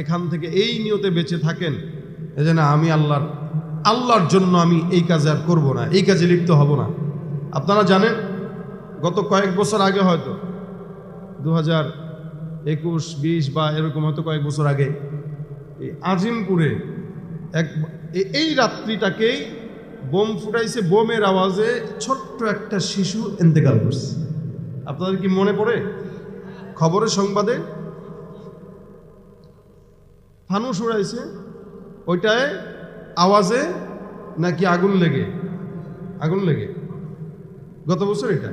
এখান থেকে এই নিয়তে বেঁচে থাকেন যে না, আমি আল্লাহর জন্য আমি এই কাজে আর করবো না, এই কাজে লিপ্ত হব না। আপনারা জানেন, গত কয়েক বছর আগে, হয়তো 2021-20 বা এরকম, হয়তো কয়েক বছর আগে আজিমপুরে এই রাত্রিটাকেই বোম ফুটাইছে, বোমের আওয়াজে ছোট্ট একটা শিশু ইন্তেকাল করছে। আপনাদের কি মনে পড়ে? খবরের সংবাদে ফানুস উড়াইছে, ওইটায় আওয়াজে নাকি আগুন লেগে গত বছর এটা।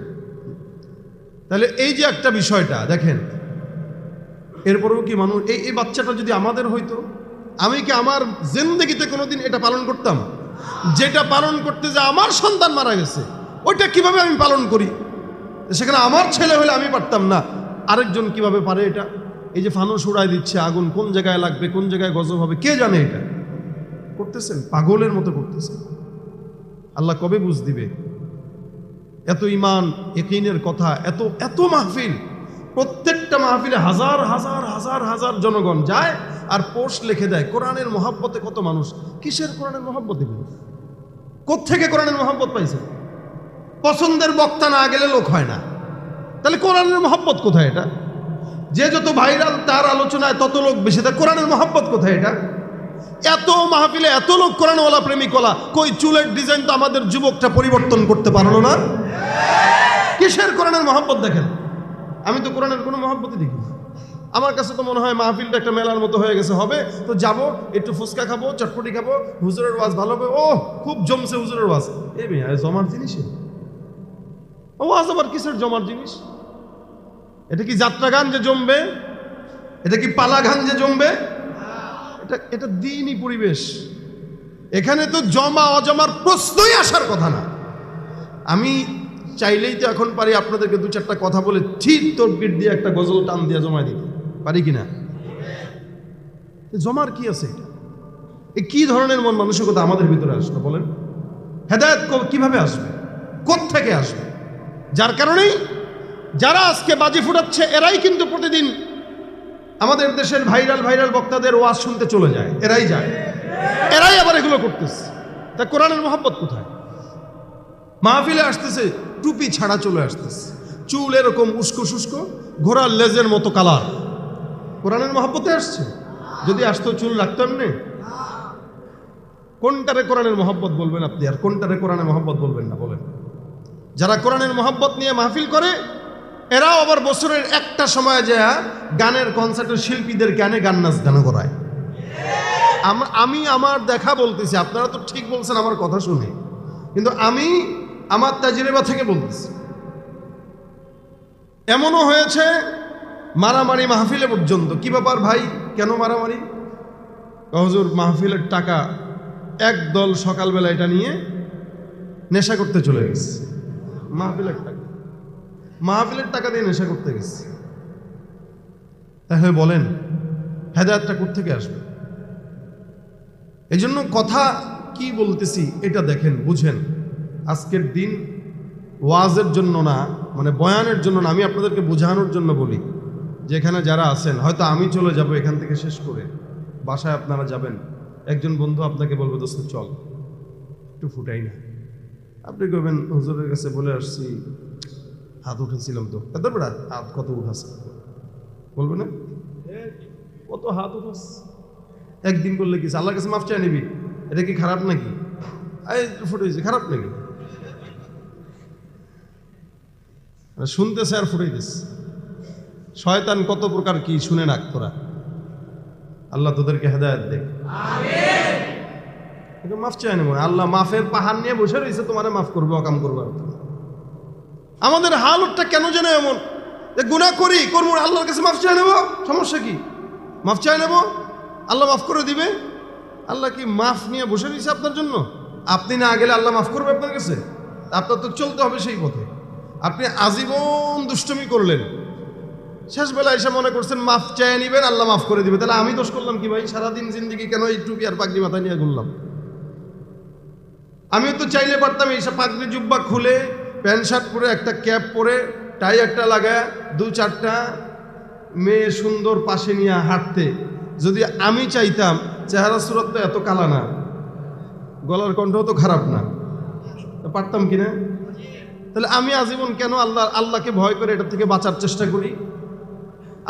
তাহলে এই যে একটা বিষয়টা দেখেন, এরপরেও কি মানুষ, এই বাচ্চাটা যদি আমাদের হইতো, আমি কি আমার জিন্দেগিতে কোনোদিন এটা পালন করতাম? যেটা পালন করতে যে আমার সন্তান মারা গেছে, ওইটা কিভাবে আমি পালন করি? সেখানে আমার ছেলে হলে আমি পারতাম না, আরেকজন কিভাবে পারে এটা? এই যে ফানুস উড়াই দিচ্ছে, আগুন কোন জায়গায় লাগবে, কোন জায়গায় গজব হবে, কে জানে? এটা করতেছেন, পাগলের মতো করতেছেন। আল্লাহ কবে বুঝ দিবে? এত ঈমান ইয়াকিনের কথা, এত মাহফিল, প্রত্যেকটা মাহফিলে হাজার হাজার হাজার হাজার জনগণ যায় আর পোস্ট লিখে দেয় কোরআনের মহব্বতে কত মানুষ। কিসের কোরআনের মহব্বত? কোত্থেকে কোরআনের মহব্বত পাইছে? পছন্দের বক্তা না গেলে লোক হয় না, তাহলে কোরআনের মহব্বত কোথায়? এটা যে যত ভাইরাল তার আলোচনায় তত লোক বেশি, তা কোরআনের মহব্বত কোথায়? এটা এত মাহফিলে এত লোক কোরআনওয়ালা প্রেমিকওয়ালা, কই চুলের ডিজাইন তো আমাদের যুবকটা পরিবর্তন করতে পারলো না। কিসের কোরআনের মহব্বত? দেখেন, আমি তো কোরআনের কোনো মহব্বতই দেখি না। আমার কাছে তো মনে হয় মাহফিলটা একটা মেলার মতো হয়ে গেছে, হবে তো যাবো, একটু ফুচকা খাবো, চটপটি খাবো, হুজুরের ওয়াজ ভালো হবে, ও খুব জমছে হুজুরের ওয়াজ। এই মেয়ে জমার জিনিস, ওয়াজ আবার কিসের জমার জিনিস? এটা কি যাত্রা গান যে জমবে? এটা কি পালা গান যে জমবে? এটা দ্বীনি পরিবেশ। এখানে তো জমা অজমার প্রশ্নই আসার কথা না। আমি চাইলেই তো এখন পারি আপনাদেরকে 2-4টা কথা বলে ঠিক তকবীর দিয়ে একটা গজল টান দিয়ে জমা দিতে পারি কিনা? জমার কি আছে? এটা কি ধরনের মন মানসিকতা আমাদের ভিতরে আসবে বলেন? হেদায়েত কিভাবে আসবে? কোত্থেকে আসবে? যার কারণেই যারা আজকে বাজি ফুটাচ্ছে এরাই কিন্তু প্রতিদিন আমাদের দেশের ভাইরাল বক্তাদের ওয়াজ শুনতে চলে যায়, এরাই আবার এগুলো করতেছে। তা কোরআনের মহব্বত কোথায়? মাহফিলে আসতেছে টুপি ছাড়া চলে আসতেছে, চুল এরকম উস্কো শুষ্কো, ঘোড়ার লেজের মতো কালার। কোরআনের মহব্বতে আসছে? যদি আসতো চুল রাখতো এমনি? কোনটারে কোরআনের মহব্বত বলবেন আপনি, আর কোনটারে কোরআনের মহব্বত বলবেন না বলেন? যারা কোরআনের মহব্বত নিয়ে মাহফিল করে এরাও আবার বছরের একটা সময় যায় গানের কনসার্টের শিল্পীদের গানে গান নাচ গান করায়। আমি আমার দেখা বলতেছি, আপনারা তো ঠিক বলছেন আমার কথা শুনে, কিন্তু আমি আমার তাজরিবা থেকে বলতেছি। এমনও হয়েছে মারামারি মাহফিলে পর্যন্ত। কি ব্যাপার ভাই, কেন মারামারি? হুজুর মাহফিলের টাকা একদল সকালবেলা এটা নিয়ে নেশা করতে চলে গেছে। মাহফিলের টাকা দিয়ে নেশা করতে গেছে। তাহলে বলেন হেদায়েতটা কোত্থেকে আসবে? এই জন্য কথা কি বলতেছি এটা দেখেন, বুঝেন। আজকের দিন ওয়াজের জন্য না, মানে বয়ানের জন্য না, আমি আপনাদেরকে বোঝানোর জন্য বলি যে এখানে যারা আছেন, হয়তো আমি চলে যাব এখান থেকে শেষ করে, বাসায় আপনারা যাবেন, একজন বন্ধু আপনাকে বলবে দোস্ত চল একটু ফুটাই না। আপনি কইবেন হুজুরের কাছে বলে আসছি, হাত উঠেছিলাম তো, তাদের বেড়া হাত কত উঠাছে বলবে না? কত হাত উঠাস একদিন করলে কি আল্লাহর কাছে মাফ চাই নিবি? এটা কি খারাপ নাকি? ফুটেছে খারাপ নাকি? শুনতেছে আর ফুটাই দিস। শয়তান কত প্রকার কি শুনে নাক তোরা। আল্লাহ তোদেরকে হেদায়েত দেখ। মাফ চাই নেব, আল্লাহ মাফের পাহাড় নিয়ে বসে রয়েছে, তোমার মাফ করবে, অকাম করবে। আমাদের হালতটা কেন যেন এমন যে গুনাহ করি করবো, আল্লাহর কাছে মাফ চাই নেব, সমস্যা কি? মাফ চাই নেব, আল্লাহ মাফ করে দিবে। আল্লাহ কি মাফ নিয়ে বসে রয়েছে আপনার জন্য? আপনি না গেলে আল্লাহ মাফ করবে আপনার কাছে? আপনার তো চলতে হবে সেই পথে। আপনি আজীবন দুষ্টমি করলেন, শেষ বেলা এসে মনে করছেন মাফ চাই নিবেন, আল্লাহ মাফ করে দিবে। তাহলে আমি দোষ করলাম কি ভাই? সারাদিন জিন্দিগি কেন এই টুপি আর পাগড়ি মাথায় নিয়ে ঘুরলাম? আমিও তো চাইলে পারতাম এইসব পাগড়ি জুব্বা খুলে প্যান্ট শার্ট পরে, একটা ক্যাপ পরে, টাই একটা লাগায়, 2-4টা মেয়ে সুন্দর পাশে নিয়ে হাঁটতে। যদি আমি চাইতাম, চেহারা সুরত তো এত কালা না, গলার কণ্ঠও তো খারাপ না, পারতাম কিনা? তাহলে আমি আজীবন কেন আল্লাহকে ভয় করে এটা থেকে বাঁচার চেষ্টা করি?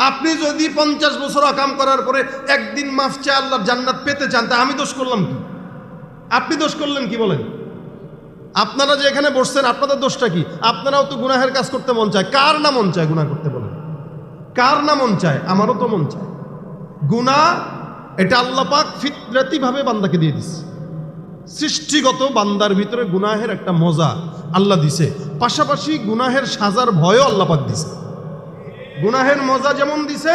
আপনি যদি 50 বছর আকাম করার পরে একদিন মাফ চায় আল্লাহর জান্নাত পেতে চান, তা আমি দোষ করলাম কি? আপনি দোষ করলেন কি বলেন? আপনারা যে এখানে বসছেন, আপনাদের দোষটা কি? আপনারাও তো গুনাহের কাজ করতে মন চায়। কার না মন চায় গুনাহ করতে বলেন? কার না মন চায়? আমারও তো মন চায়। গুনাহ এটা আল্লাহ পাক ফিতরাতি ভাবে বান্দাকে দিয়ে দিছে। সৃষ্টিগত বান্দার ভিতরে গুনাহের একটা মজা আল্লাহ দিছে, পাশাপাশি গুনাহের সাজার ভয়ও আল্লাহ পাক দিছে। গুনাহের মজা যেমন দিছে,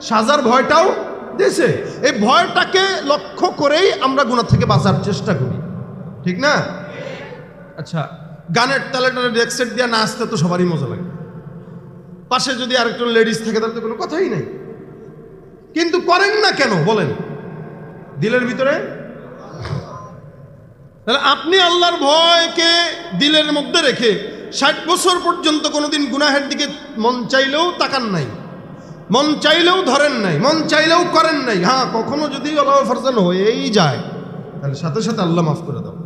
সাজার ভয়টাও দিছে। এই ভয়টাকে লক্ষ্য করেই আমরা গুনাহ থেকে বাঁচার চেষ্টা করি, ঠিক না? আচ্ছা, গানের তালেটারে ডেকসেট দিয়ে নাচতে তো সবারই মজা লাগে। পাশে যদি আরেকজন লেডিস থাকে তাহলে তো কোনো কথাই নাই। কিন্তু করেন না কেন বলেন? দিলের ভিতরে। তাহলে আপনি আল্লাহর ভয়কে দিলের মধ্যে রেখে 60 বছর পর্যন্ত কোনোদিন গুনাহের দিকে মন চাইলেও তাকান নাই, মন চাইলেও ধরেন নাই, মন চাইলেও করেন নাই। হ্যাঁ, কখনো যদি আল্লাহ ফরজান হয়েই যায় তাহলে সাথে সাথে আল্লাহ মাফ করে দাও।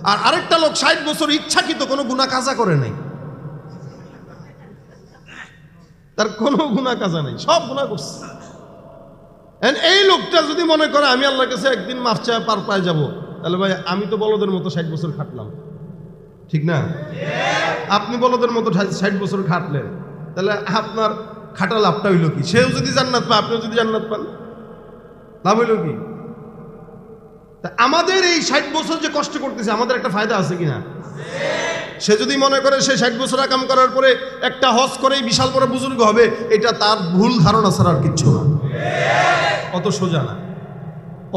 আর আরেকটা লোক 60 বছর ইচ্ছাকৃত কোনো গুনাহ কাজা করে নাই, তার কোনো গুনাহ কাজা নাই, সব গুনাহ করছে। এই লোকটা যদি মনে করে আমি আল্লাহর কাছে একদিন মাফ চাই পার পায় যাব, তাহলে ভাই আমি তো বলদের মতো 60 বছর খাটলাম, ঠিক না? আপনি বলদের মতো 60 বছর খাটলেন, তাহলে আপনার খাটা লাভটা হইল কি? সেও যদি জান্নাত পায়, আপনিও যদি জান্নাত পান, লাভ হইল কি? তা আমাদের এই 60 বছর যে কষ্ট করতেছে, আমাদের একটা ফায়দা আছে কিনা? সে যদি মনে করে সে 60 বছর কাম করার পরে একটা হজ করেই বিশাল বড় বুজুর্গ হবে, এটা তার ভুল ধারণা ছাড়া আর কিচ্ছু না। অত সোজা না,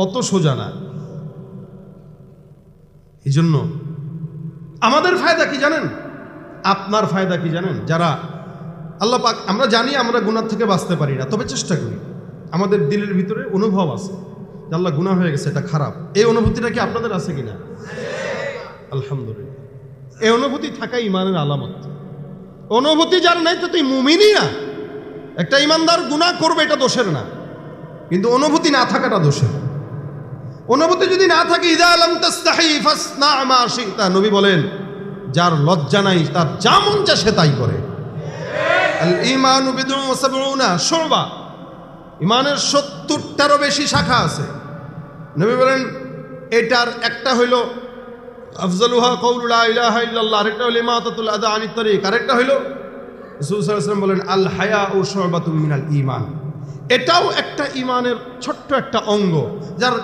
অত সোজা না। এই জন্য আমাদের ফায়দা কি জানেন? আপনার ফায়দা কি জানেন? যারা আল্লাহ পাক, আমরা জানি আমরা গুনাহ থেকে বাঁচতে পারি না, তবে চেষ্টা করি। আমাদের দিলের ভিতরে অনুভব আছে যে আল্লাহ গুনাহ হয়ে গেছে, এটা খারাপ। এই অনুভূতিটা কি আপনাদের আছে কিনা? আলহামদুলিল্লাহ। এই অনুভূতি থাকা ইমানের আলামত। অনুভূতি যার নাই তো তুই মুমিনই না। একটা ইমানদার গুনাহ করবে, এটা দোষের না, কিন্তু অনুভূতি না থাকাটা দোষের। অনুভূতি যদি না থাকে, ইযা লাম তাস্তাহি ফাসনা মা শিতা, নবী বলেন যার লজ্জা নাই, তার যা মন চায় সে তাই করে। আল ঈমানু বিদউন ওয়া সাবউনা শুবা, ঈমানের 70টারও বেশি শাখা আছে। নবী বলেন এটার একটা হইল আফজালুহা কাউলু লা ইলাহা ইল্লাল্লাহ, আরেকটা হইল ইমাতাতুল আযা আনিত তারিক, আরেকটা হইল রাসূল সাল্লাল্লাহু আলাইহি ওয়াসাল্লাম বলেন আল হায়াউ শুবাতুম মিনাল ঈমান। এটাও একটা ঈমানের ছোট্ট একটা অঙ্গ। যার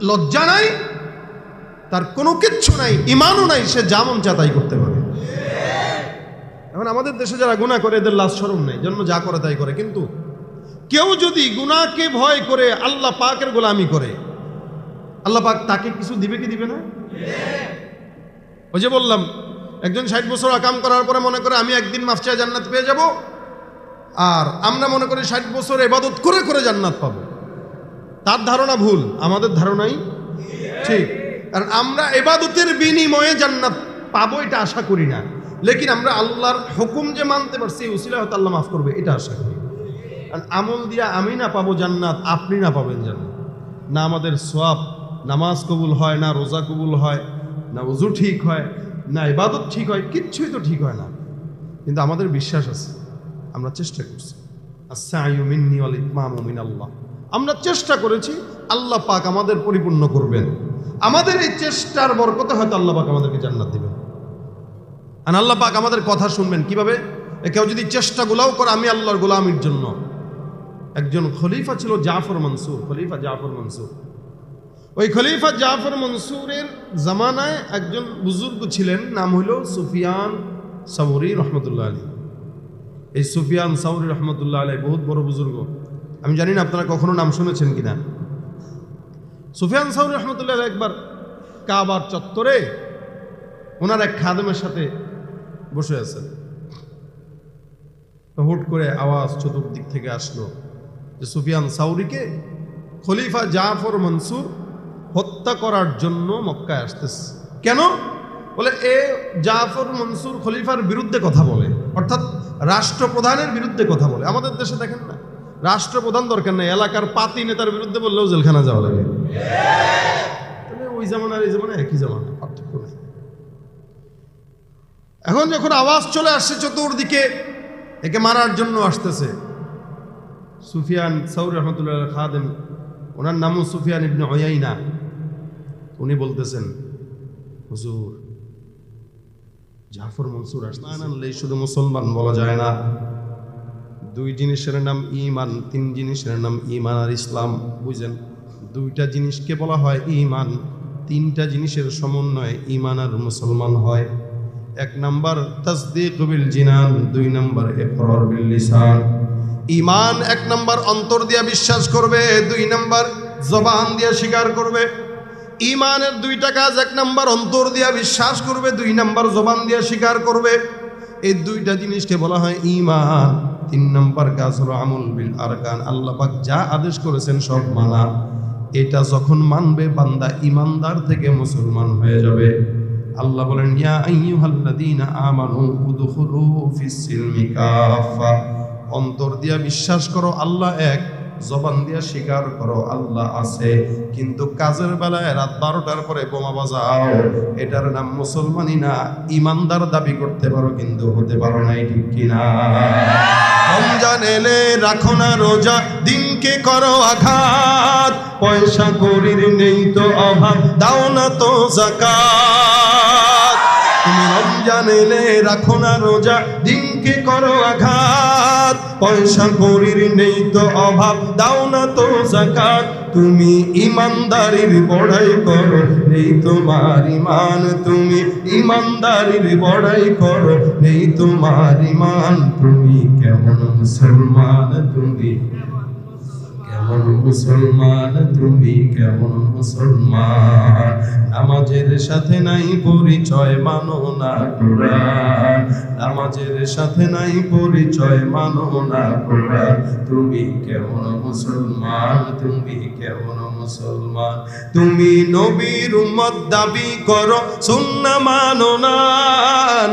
লজ্জা নাই, তার কোনো কিচ্ছু নাই, ঈমানও নাই, সে যেমন চায় তাই করতে পারে। এখন আমাদের দেশে যারা গুনাহ করে এদের লাজ শরম নেই, জন্য যা করে তাই করে। কিন্তু কেউ যদি গুনাহকে ভয় করে আল্লাহ পাকের গোলামি করে, আল্লাহ পাক তাকে কিছু দিবে কি দিবে না? ওই যে বললাম, একজন 60 বছর আকাম করার পরে মনে করে আমি একদিন মাফ চাই জান্নাত পেয়ে যাব, আর আমরা মনে করি 60 বছর ইবাদত করে করে জান্নাত পাবো। তার ধারণা ভুল, আমাদের ধারণাই ঠিক। কারণ আমরা ইবাদতের বিনিময়ে জান্নাত পাবো এটা আশা করি না, লেকিন আমরা আল্লাহর হুকুম যে মানতে পারছি উসিলা হয়তো আল্লাহ মাফ করবে এটা আশা করি। কারণ আমল দিয়া আমি না পাবো জান্নাত, আপনি না পাবেন জান্নাত। না আমাদের সওয়াব, নামাজ কবুল হয় না, রোজা কবুল হয় না, ওযু ঠিক হয় না, ইবাদত ঠিক হয়, কিচ্ছুই তো ঠিক হয় না। কিন্তু আমাদের বিশ্বাস আছে, আমরা চেষ্টা করছি। আস-সা'য়ু মিন্নি ওয়াল ইতমামু মিনাল্লাহ। আমরা চেষ্টা করেছি, আল্লাহ পাক আমাদের পরিপূর্ণ করবেন। আমাদের এই চেষ্টার বরকতে হয়তো আল্লাহ পাক আমাদেরকে জান্নাত দিবেন। আর আল্লাহ পাক আমাদের কথা শুনবেন কিভাবে? কেউ যদি চেষ্টাগুলোও করে আমি আল্লাহর গোলামির জন্য। একজন খলিফা ছিল জাফর মনসুর, খলিফা জাফর মনসুর। ওই খলিফা জাফর মনসুরের জামানায় একজন বুজুর্গ ছিলেন, নাম হইল সুফিয়ান সাউরি রহমতুল্লাহ আলী। এই সুফিয়ান সাউরি রহমতুল্লাহ আলী বহুত বড় বুজুর্গ। আমি জানি না আপনারা কখনো নাম শুনেছেন কিনা। সুফিয়ান সাউরি রহমতুল্লাহ আলী একবার কাবার চত্বরে ওনার এক খাদেমের সাথে বসে আছেন। হুট করে আওয়াজ চতুর্দিক থেকে আসলো যে সুফিয়ান সাউরিকে খলিফা জাফর মনসুর হত্যা করার জন্য মক্কায় আসতেছে। কেন? বলে এ জাফর মনসুর খলিফার বিরুদ্ধে কথা বলে, অর্থাৎ রাষ্ট্রপ্রধানের বিরুদ্ধে কথা বলে। আমাদের দেশে দেখেন না, রাষ্ট্রপ্রধান দরকার নেই, এলাকার পাতি নেতার বিরুদ্ধে বললেও জেলখানা যাওয়া লাগে। তাহলে ওই জামানার এই জামানা একই জামানা, পার্থক্য নেই। এখন যখন আওয়াজ চলে আসছে চতুর্দিকে, একে মারার জন্য আসতেছে। সুফিয়ান সাউরি রহমতুল্লাহ খাদেম, ওনার নামও সুফিয়ান ইবনে উয়াইনা। উনি বলতেছেন, হুজুর জাফর মনসুর আসলে শুধু মুসলমান বলা যায় না। দুই জিনিসের নাম ঈমান, তিন জিনিসের নাম ঈমান আর ইসলাম। বুঝেন, দুইটা জিনিসকে বলা হয় ঈমান, তিনটা জিনিসের সমন্বয়ে ঈমান আর মুসলমান হয়। এক নাম্বার তাসদীক বিল জিনান, দুই নাম্বার ইকরার বিল লিসান। ঈমান এক নাম্বার অন্তর দিয়া বিশ্বাস করবে, দুই নাম্বার জবান দিয়া স্বীকার করবে। ঈমানের দুইটা কাজ, এক নাম্বার অন্তর দিয়া বিশ্বাস করবে, দুই নাম্বার জবান দিয়া স্বীকার করবে। এই দুইটা জিনিসকে বলা হয় ঈমান। তিন নাম্বার কাজ হলো আমল বিল আরকান, আল্লাহ পাক যা আদেশ করেছেন সব মানা। এটা যখন মানবে বান্দা ঈমানদার থেকে মুসলমান হয়ে যাবে। আল্লাহ বলেন ইয়া আইয়ুহাল্লাযীনা আমানু উদখুলু ফিস সিলমি কাফা। অন্তর দিয়া বিশ্বাস করো আল্লাহ এক, জবান দিয়া স্বীকার করো আল্লাহ আছে, কিন্তু কাজের বেলায় রাত 12টার পরে বোমা বাজাও, এটার নাম মুসলমানই না। ইমানদার দাবি করতে পারো কিন্তু হতে পারো না, ঠিক কিনা? রমজান এলে রাখো না রোজা, দিনকে করো আঘাত, পয়সা করির নেই তো অভাব, দাও না তো যাকাত। তুমি রমজান এলে রাখো না রোজা, দিনকে করো আঘাত, পয়সা করির নেই তো অভাব, দাও না তো যাকাত। তুমি ইমানদারির বড়াই করো, নেই তোমার ইমান, তুমি ইমানদারির বড়াই করো, নেই তোমার ইমান। তুমি কেমন মুসলমান, তুমি কেমন মুসলমান, তুমি কেমন মুসলমান? নামাজের সাথে নাই পরিচয়, মানো না কোরআন, নামাজের সাথে নাই পরিচয়, মানো না কোরআন। তুমি কেমন মুসলমান, তুমি কেমন মুসলমান? তুমি নবীর উম্মত দাবি করো, সুন্নাহ মানো না,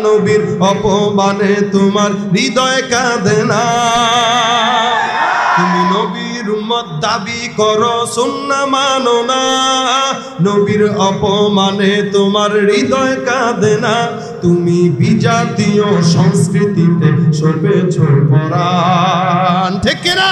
নবীর অপমানে তোমার হৃদয় কাঁদে না। তুমি নবীর উম্মত দাবি করো, সুন্নাহ মানো না, নবীর অপমানে তোমার হৃদয় কাঁদে না। তুমি বিজাতীয় সংস্কৃতিতে সপেছ পরাণ। ঠিক কিনা?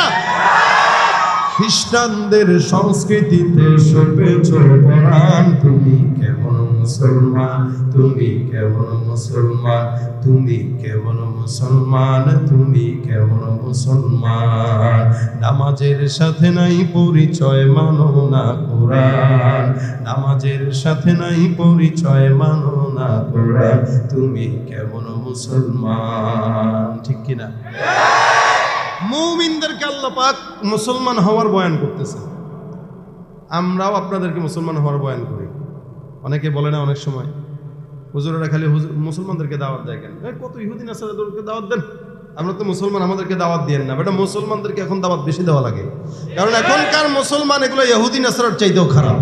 খ্রিস্টানদের সংস্কৃতিতে সপেছ পরাণ। তুমি কেমন মুসলমান, তুমি কেমন মুসলমান, তুমি কেমন মুসলমান, তুমি কেমন মুসলমান। নামাজের সাথে নাই পরিচয়, মানো না কোরআন। নামাজের সাথে নাই পরিচয়, মানো না কোরআন। তুমি কেমন মুসলমান। ঠিক কিনা? মুমিনদেরকে আল্লাহ পাক মুসলমান হওয়ার বয়ান করতেছে। আমরাও আপনাদেরকে মুসলমান হওয়ার বয়ান করি। অনেকে বলে না অনেক সময়, হুজুরেরা খালি মুসলমানদেরকে দাওয়াত দেয় কেন? কত ইহুদি নাসারাদেরকে দাওয়াত দেন, আমরা তো মুসলমান, আমাদেরকে দাওয়াত দিয়েন না। বেটা, মুসলমানদেরকে এখন দাওয়াত বেশি দেওয়া লাগে, কারণ এখনকার মুসলমান এগুলো ইহুদি নাসারার চাইতেও খারাপ।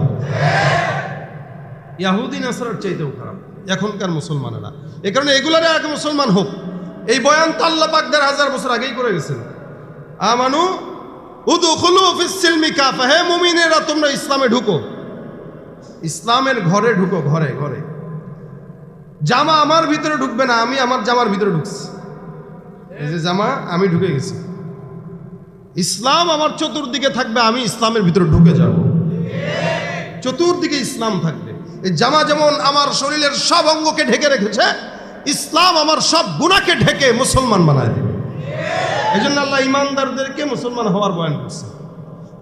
ইহুদি নাসারার চাইতেও খারাপ এখনকার মুসলমানেরা। এই কারণে এগুলারে আগে মুসলমান হোক, এই বয়ান তো আল্লাহ পাক 1000 বছর আগেই করে গেছেন। আমানু উদখুলু ফিস সিলমি কাফা, হে মুমিনেরা তোমরা ইসলামে ঢুকো, ইসলামের ঘরে ঢুকো, ঘরে ঘরে। জামা আমার ভিতরে ঢুকবে না, আমি আমার জামার ভিতরে ঢুকছি। এই যে জামা, আমি ঢুকে গেছি। ইসলাম আমার চতুর্দিকে থাকবে, আমি ইসলামের ভিতরে ঢুকে যাব। চতুর্দিকে ইসলাম থাকবে। এই জামা যেমন আমার শরীরের সব অঙ্গকে ঢেকে রেখেছে, ইসলাম আমার সব গুনাহকে ঢেকে মুসলমান বানায় দেবে। এই জন্য আল্লাহ ইমানদারদেরকে মুসলমান হওয়ার বয়ান করছে।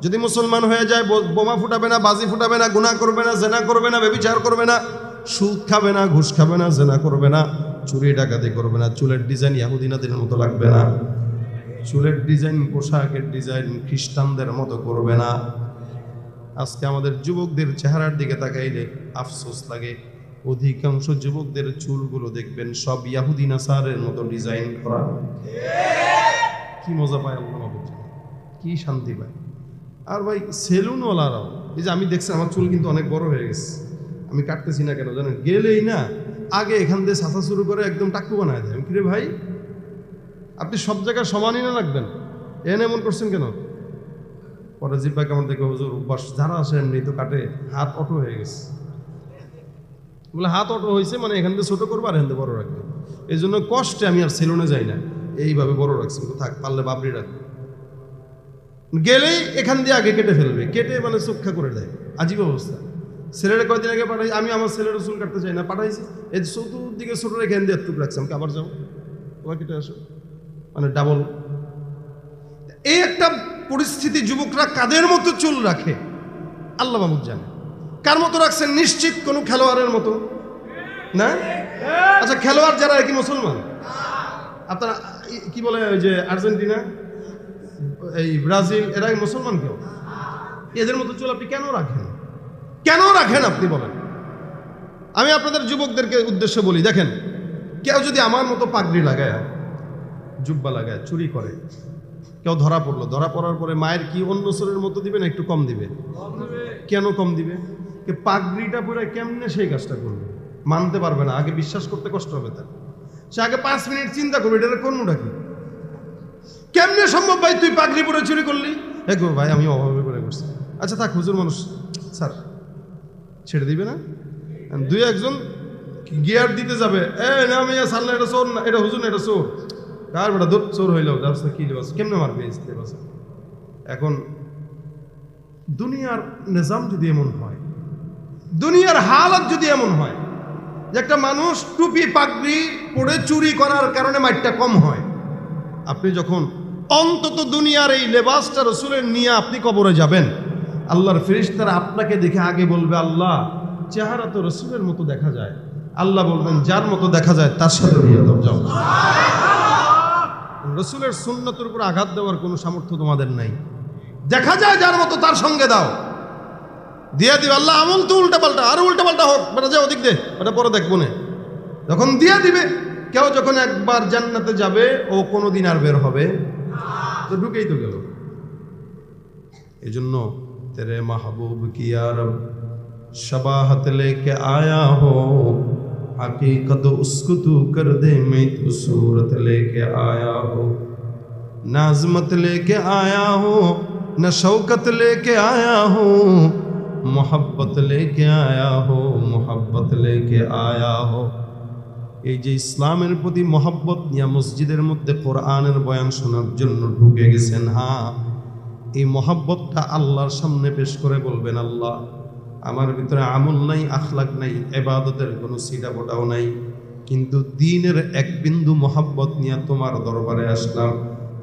যদি মুসলমান হয়ে যায়, বোমা ফুটাবে না, বাজি ফুটাবে না, গুনাহ করবে না, জেনা করবে না, ব্যভিচার করবে না, সুদ খাবে না, ঘুষ খাবে না, জেনা করবে না, চুরি ডাকাতি করবে না, চুলের ডিজাইন ইহুদিনাদের মতো লাগবে না, চুলের ডিজাইন, পোশাকের ডিজাইন খ্রিস্টানদের মতো করবে না। আজকে আমাদের যুবকদের চেহারার দিকে তাকাইলে আফসোস লাগে, অধিকাংশ যুবকদের চুলগুলো দেখবেন সব ইহুদি নাসারের মতো ডিজাইন করা। কি মজা পায় আল্লাহ, কি শান্তি পায়। আর ভাই সেলুনওয়ালারাও, এই যে আমি দেখছি আমার চুল কিন্তু অনেক বড় হয়ে গেছে, আমি কাটতেছি না কেন জানেন? গেলেই না আগে এখান দিয়ে ছাঁচা শুরু করে একদম টাক্কু বানায় দেয়। কিরে ভাই, আপনি সব জায়গায় সমানই না রাখবেন, এমন করছেন কেন? পরে জিব্বা কেমন দেখে, হুজুর অভ্যাস, যারা আসে এমনি তো কাটে, হাত অটো হয়ে গেছে। বলে হাত অটো হয়েছে মানে এখান থেকে ছোট করবো আর এখান থেকে বড় রাখবে। এই জন্য কষ্টে আমি আর সেলুনে যাই না, এইভাবে বড় রাখছি। থাক, পারলে বাবরি রাখবে। গেলেই এখান দিয়ে আগে কেটে ফেলবে, কেটে মানে চোখা করে দেয়। আজীব অবস্থা। ছেলেরা কয়েকদিন আগে পাঠাই, আমি আমার ছেলের চুল কাটতে চাই না, পাঠাইছি, এই চতুর্দিকে ছোট রেখে এখান দিয়ে এত রাখছি। আমাকে আবার যাও, তোমার কেটে আসো, মানে ডাবল। এই একটা পরিস্থিতি। যুবকরা কাদের মতো চুল রাখে আল্লাহ মাহমুদ জানে। কার মতো রাখছেন? নিশ্চিত কোনো খেলোয়াড়ের মতো না। আচ্ছা, খেলোয়াড় যারা কি মুসলমান? আপনারা কি বলে, ওই যে আর্জেন্টিনা, এই ব্রাজিল, এরা মুসলমান কেউ? এদের মতো চুল আপনি কেন রাখেন? কেন রাখেন আপনি বলেন? আমি আপনাদের যুবকদেরকে উদ্দেশ্যে বলি, দেখেন, কেউ যদি আমার মতো পাগড়ি লাগায়, জুব্বা লাগায়, চুরি করে, কেউ ধরা পড়লো, ধরা পড়ার পরে মায়ের কি অন্য ছেলের মতো দিবে না একটু কম দিবে? কেন কম দিবে? পাগড়িটা পরে কেমনে সেই কাজটা করবে? মানতে পারবে না, আগে বিশ্বাস করতে কষ্ট হবে তার। সে আগে 5 মিনিট চিন্তা করবে, এটা কোনটা কি, কেমনে সম্ভব? ভাই তুই পাগড়ি পরে চুরি করলি? গো ভাই, আমি অভাবে করে করছি। আচ্ছা থাক, হুজুর মানুষ, স্যার ছেড়ে দিবে না? 2-1 গিয়ার দিতে যাবে, না আমি সাল্লা, এটা চোর না, এটা হুজুর না, এটা চোর। কার বেটা দূর চোর হইলেও ব্যবস্থা কি লেবাস, কেমনে মারবে? এখন দুনিয়ার নিজাম যদি এমন হয়, দুনিয়ার হালত যদি এমন হয় যে একটা মানুষ টুপি পাগড়ি পরে চুরি করার কারণে মাইরটা কম হয়, আপনি যখন অন্তত দুনিয়ার এই লেবাসটা রসুলের নিয়ে আপনি কবরে যাবেন, আল্লাহর ফেরেশতারা আপনাকে দেখে আগে বলবে, আল্লাহ চেহারা তো রসুলের মতো দেখা যায়। আল্লাহ বলবেন, যার মতো দেখা যায় তার সাথে দিয়ে দাও, যাও। রসুলের সুন্নতের উপর আঘাত দেওয়ার কোনো সামর্থ্য তোমাদের নাই। দেখা যায় যার মতো তার সঙ্গে দাও, দিয়ে দিবে। আল্লাহ আমল তো উল্টা পাল্টা, আরো উল্টা পাল্টা হোক, বেটা যা ওদিক দে, ওটা পরে দেখবো না, যখন দিয়ে দিবে। কেউ যখন একবার জান্নাতে যাবে, ও কোনোদিন আর বের হবে তো, ঢুকেই তো গেল। এই জন্য তেরে মাহবুব কি আর शबाहत लेके आया हो, हकीकत उसको तू कर दे, मैं तू सूरत लेके आया हो। न अज़मत लेके आया हो, न शौकत लेके आया हो, मोहब्बत लेके आया हो, मोहब्बत लेके आया हो। এই যে ইসলামের প্রতি মহব্বত নিয়ে মসজিদের মধ্যে কোরআনের বয়ান শোনার জন্য ঢুকে গেছেন, হ্যাঁ, এই মহব্বতটা আল্লাহর সামনে পেশ করে বলবেন, আল্লাহ আমার ভিতরে আমল নাই, আখলাক নাই, ইবাদতের কোনো সিটাফোটাও নাই, কিন্তু দ্বীনের এক বিন্দু মহব্বত নিয়ে তোমার দরবারে আসলাম।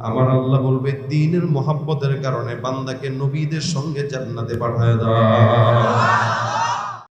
আমার আল্লাহ বলবে, দ্বীনের মহব্বতের কারণে বান্দাকে নবীদের সঙ্গে জান্নাতে পাঠায় দাও।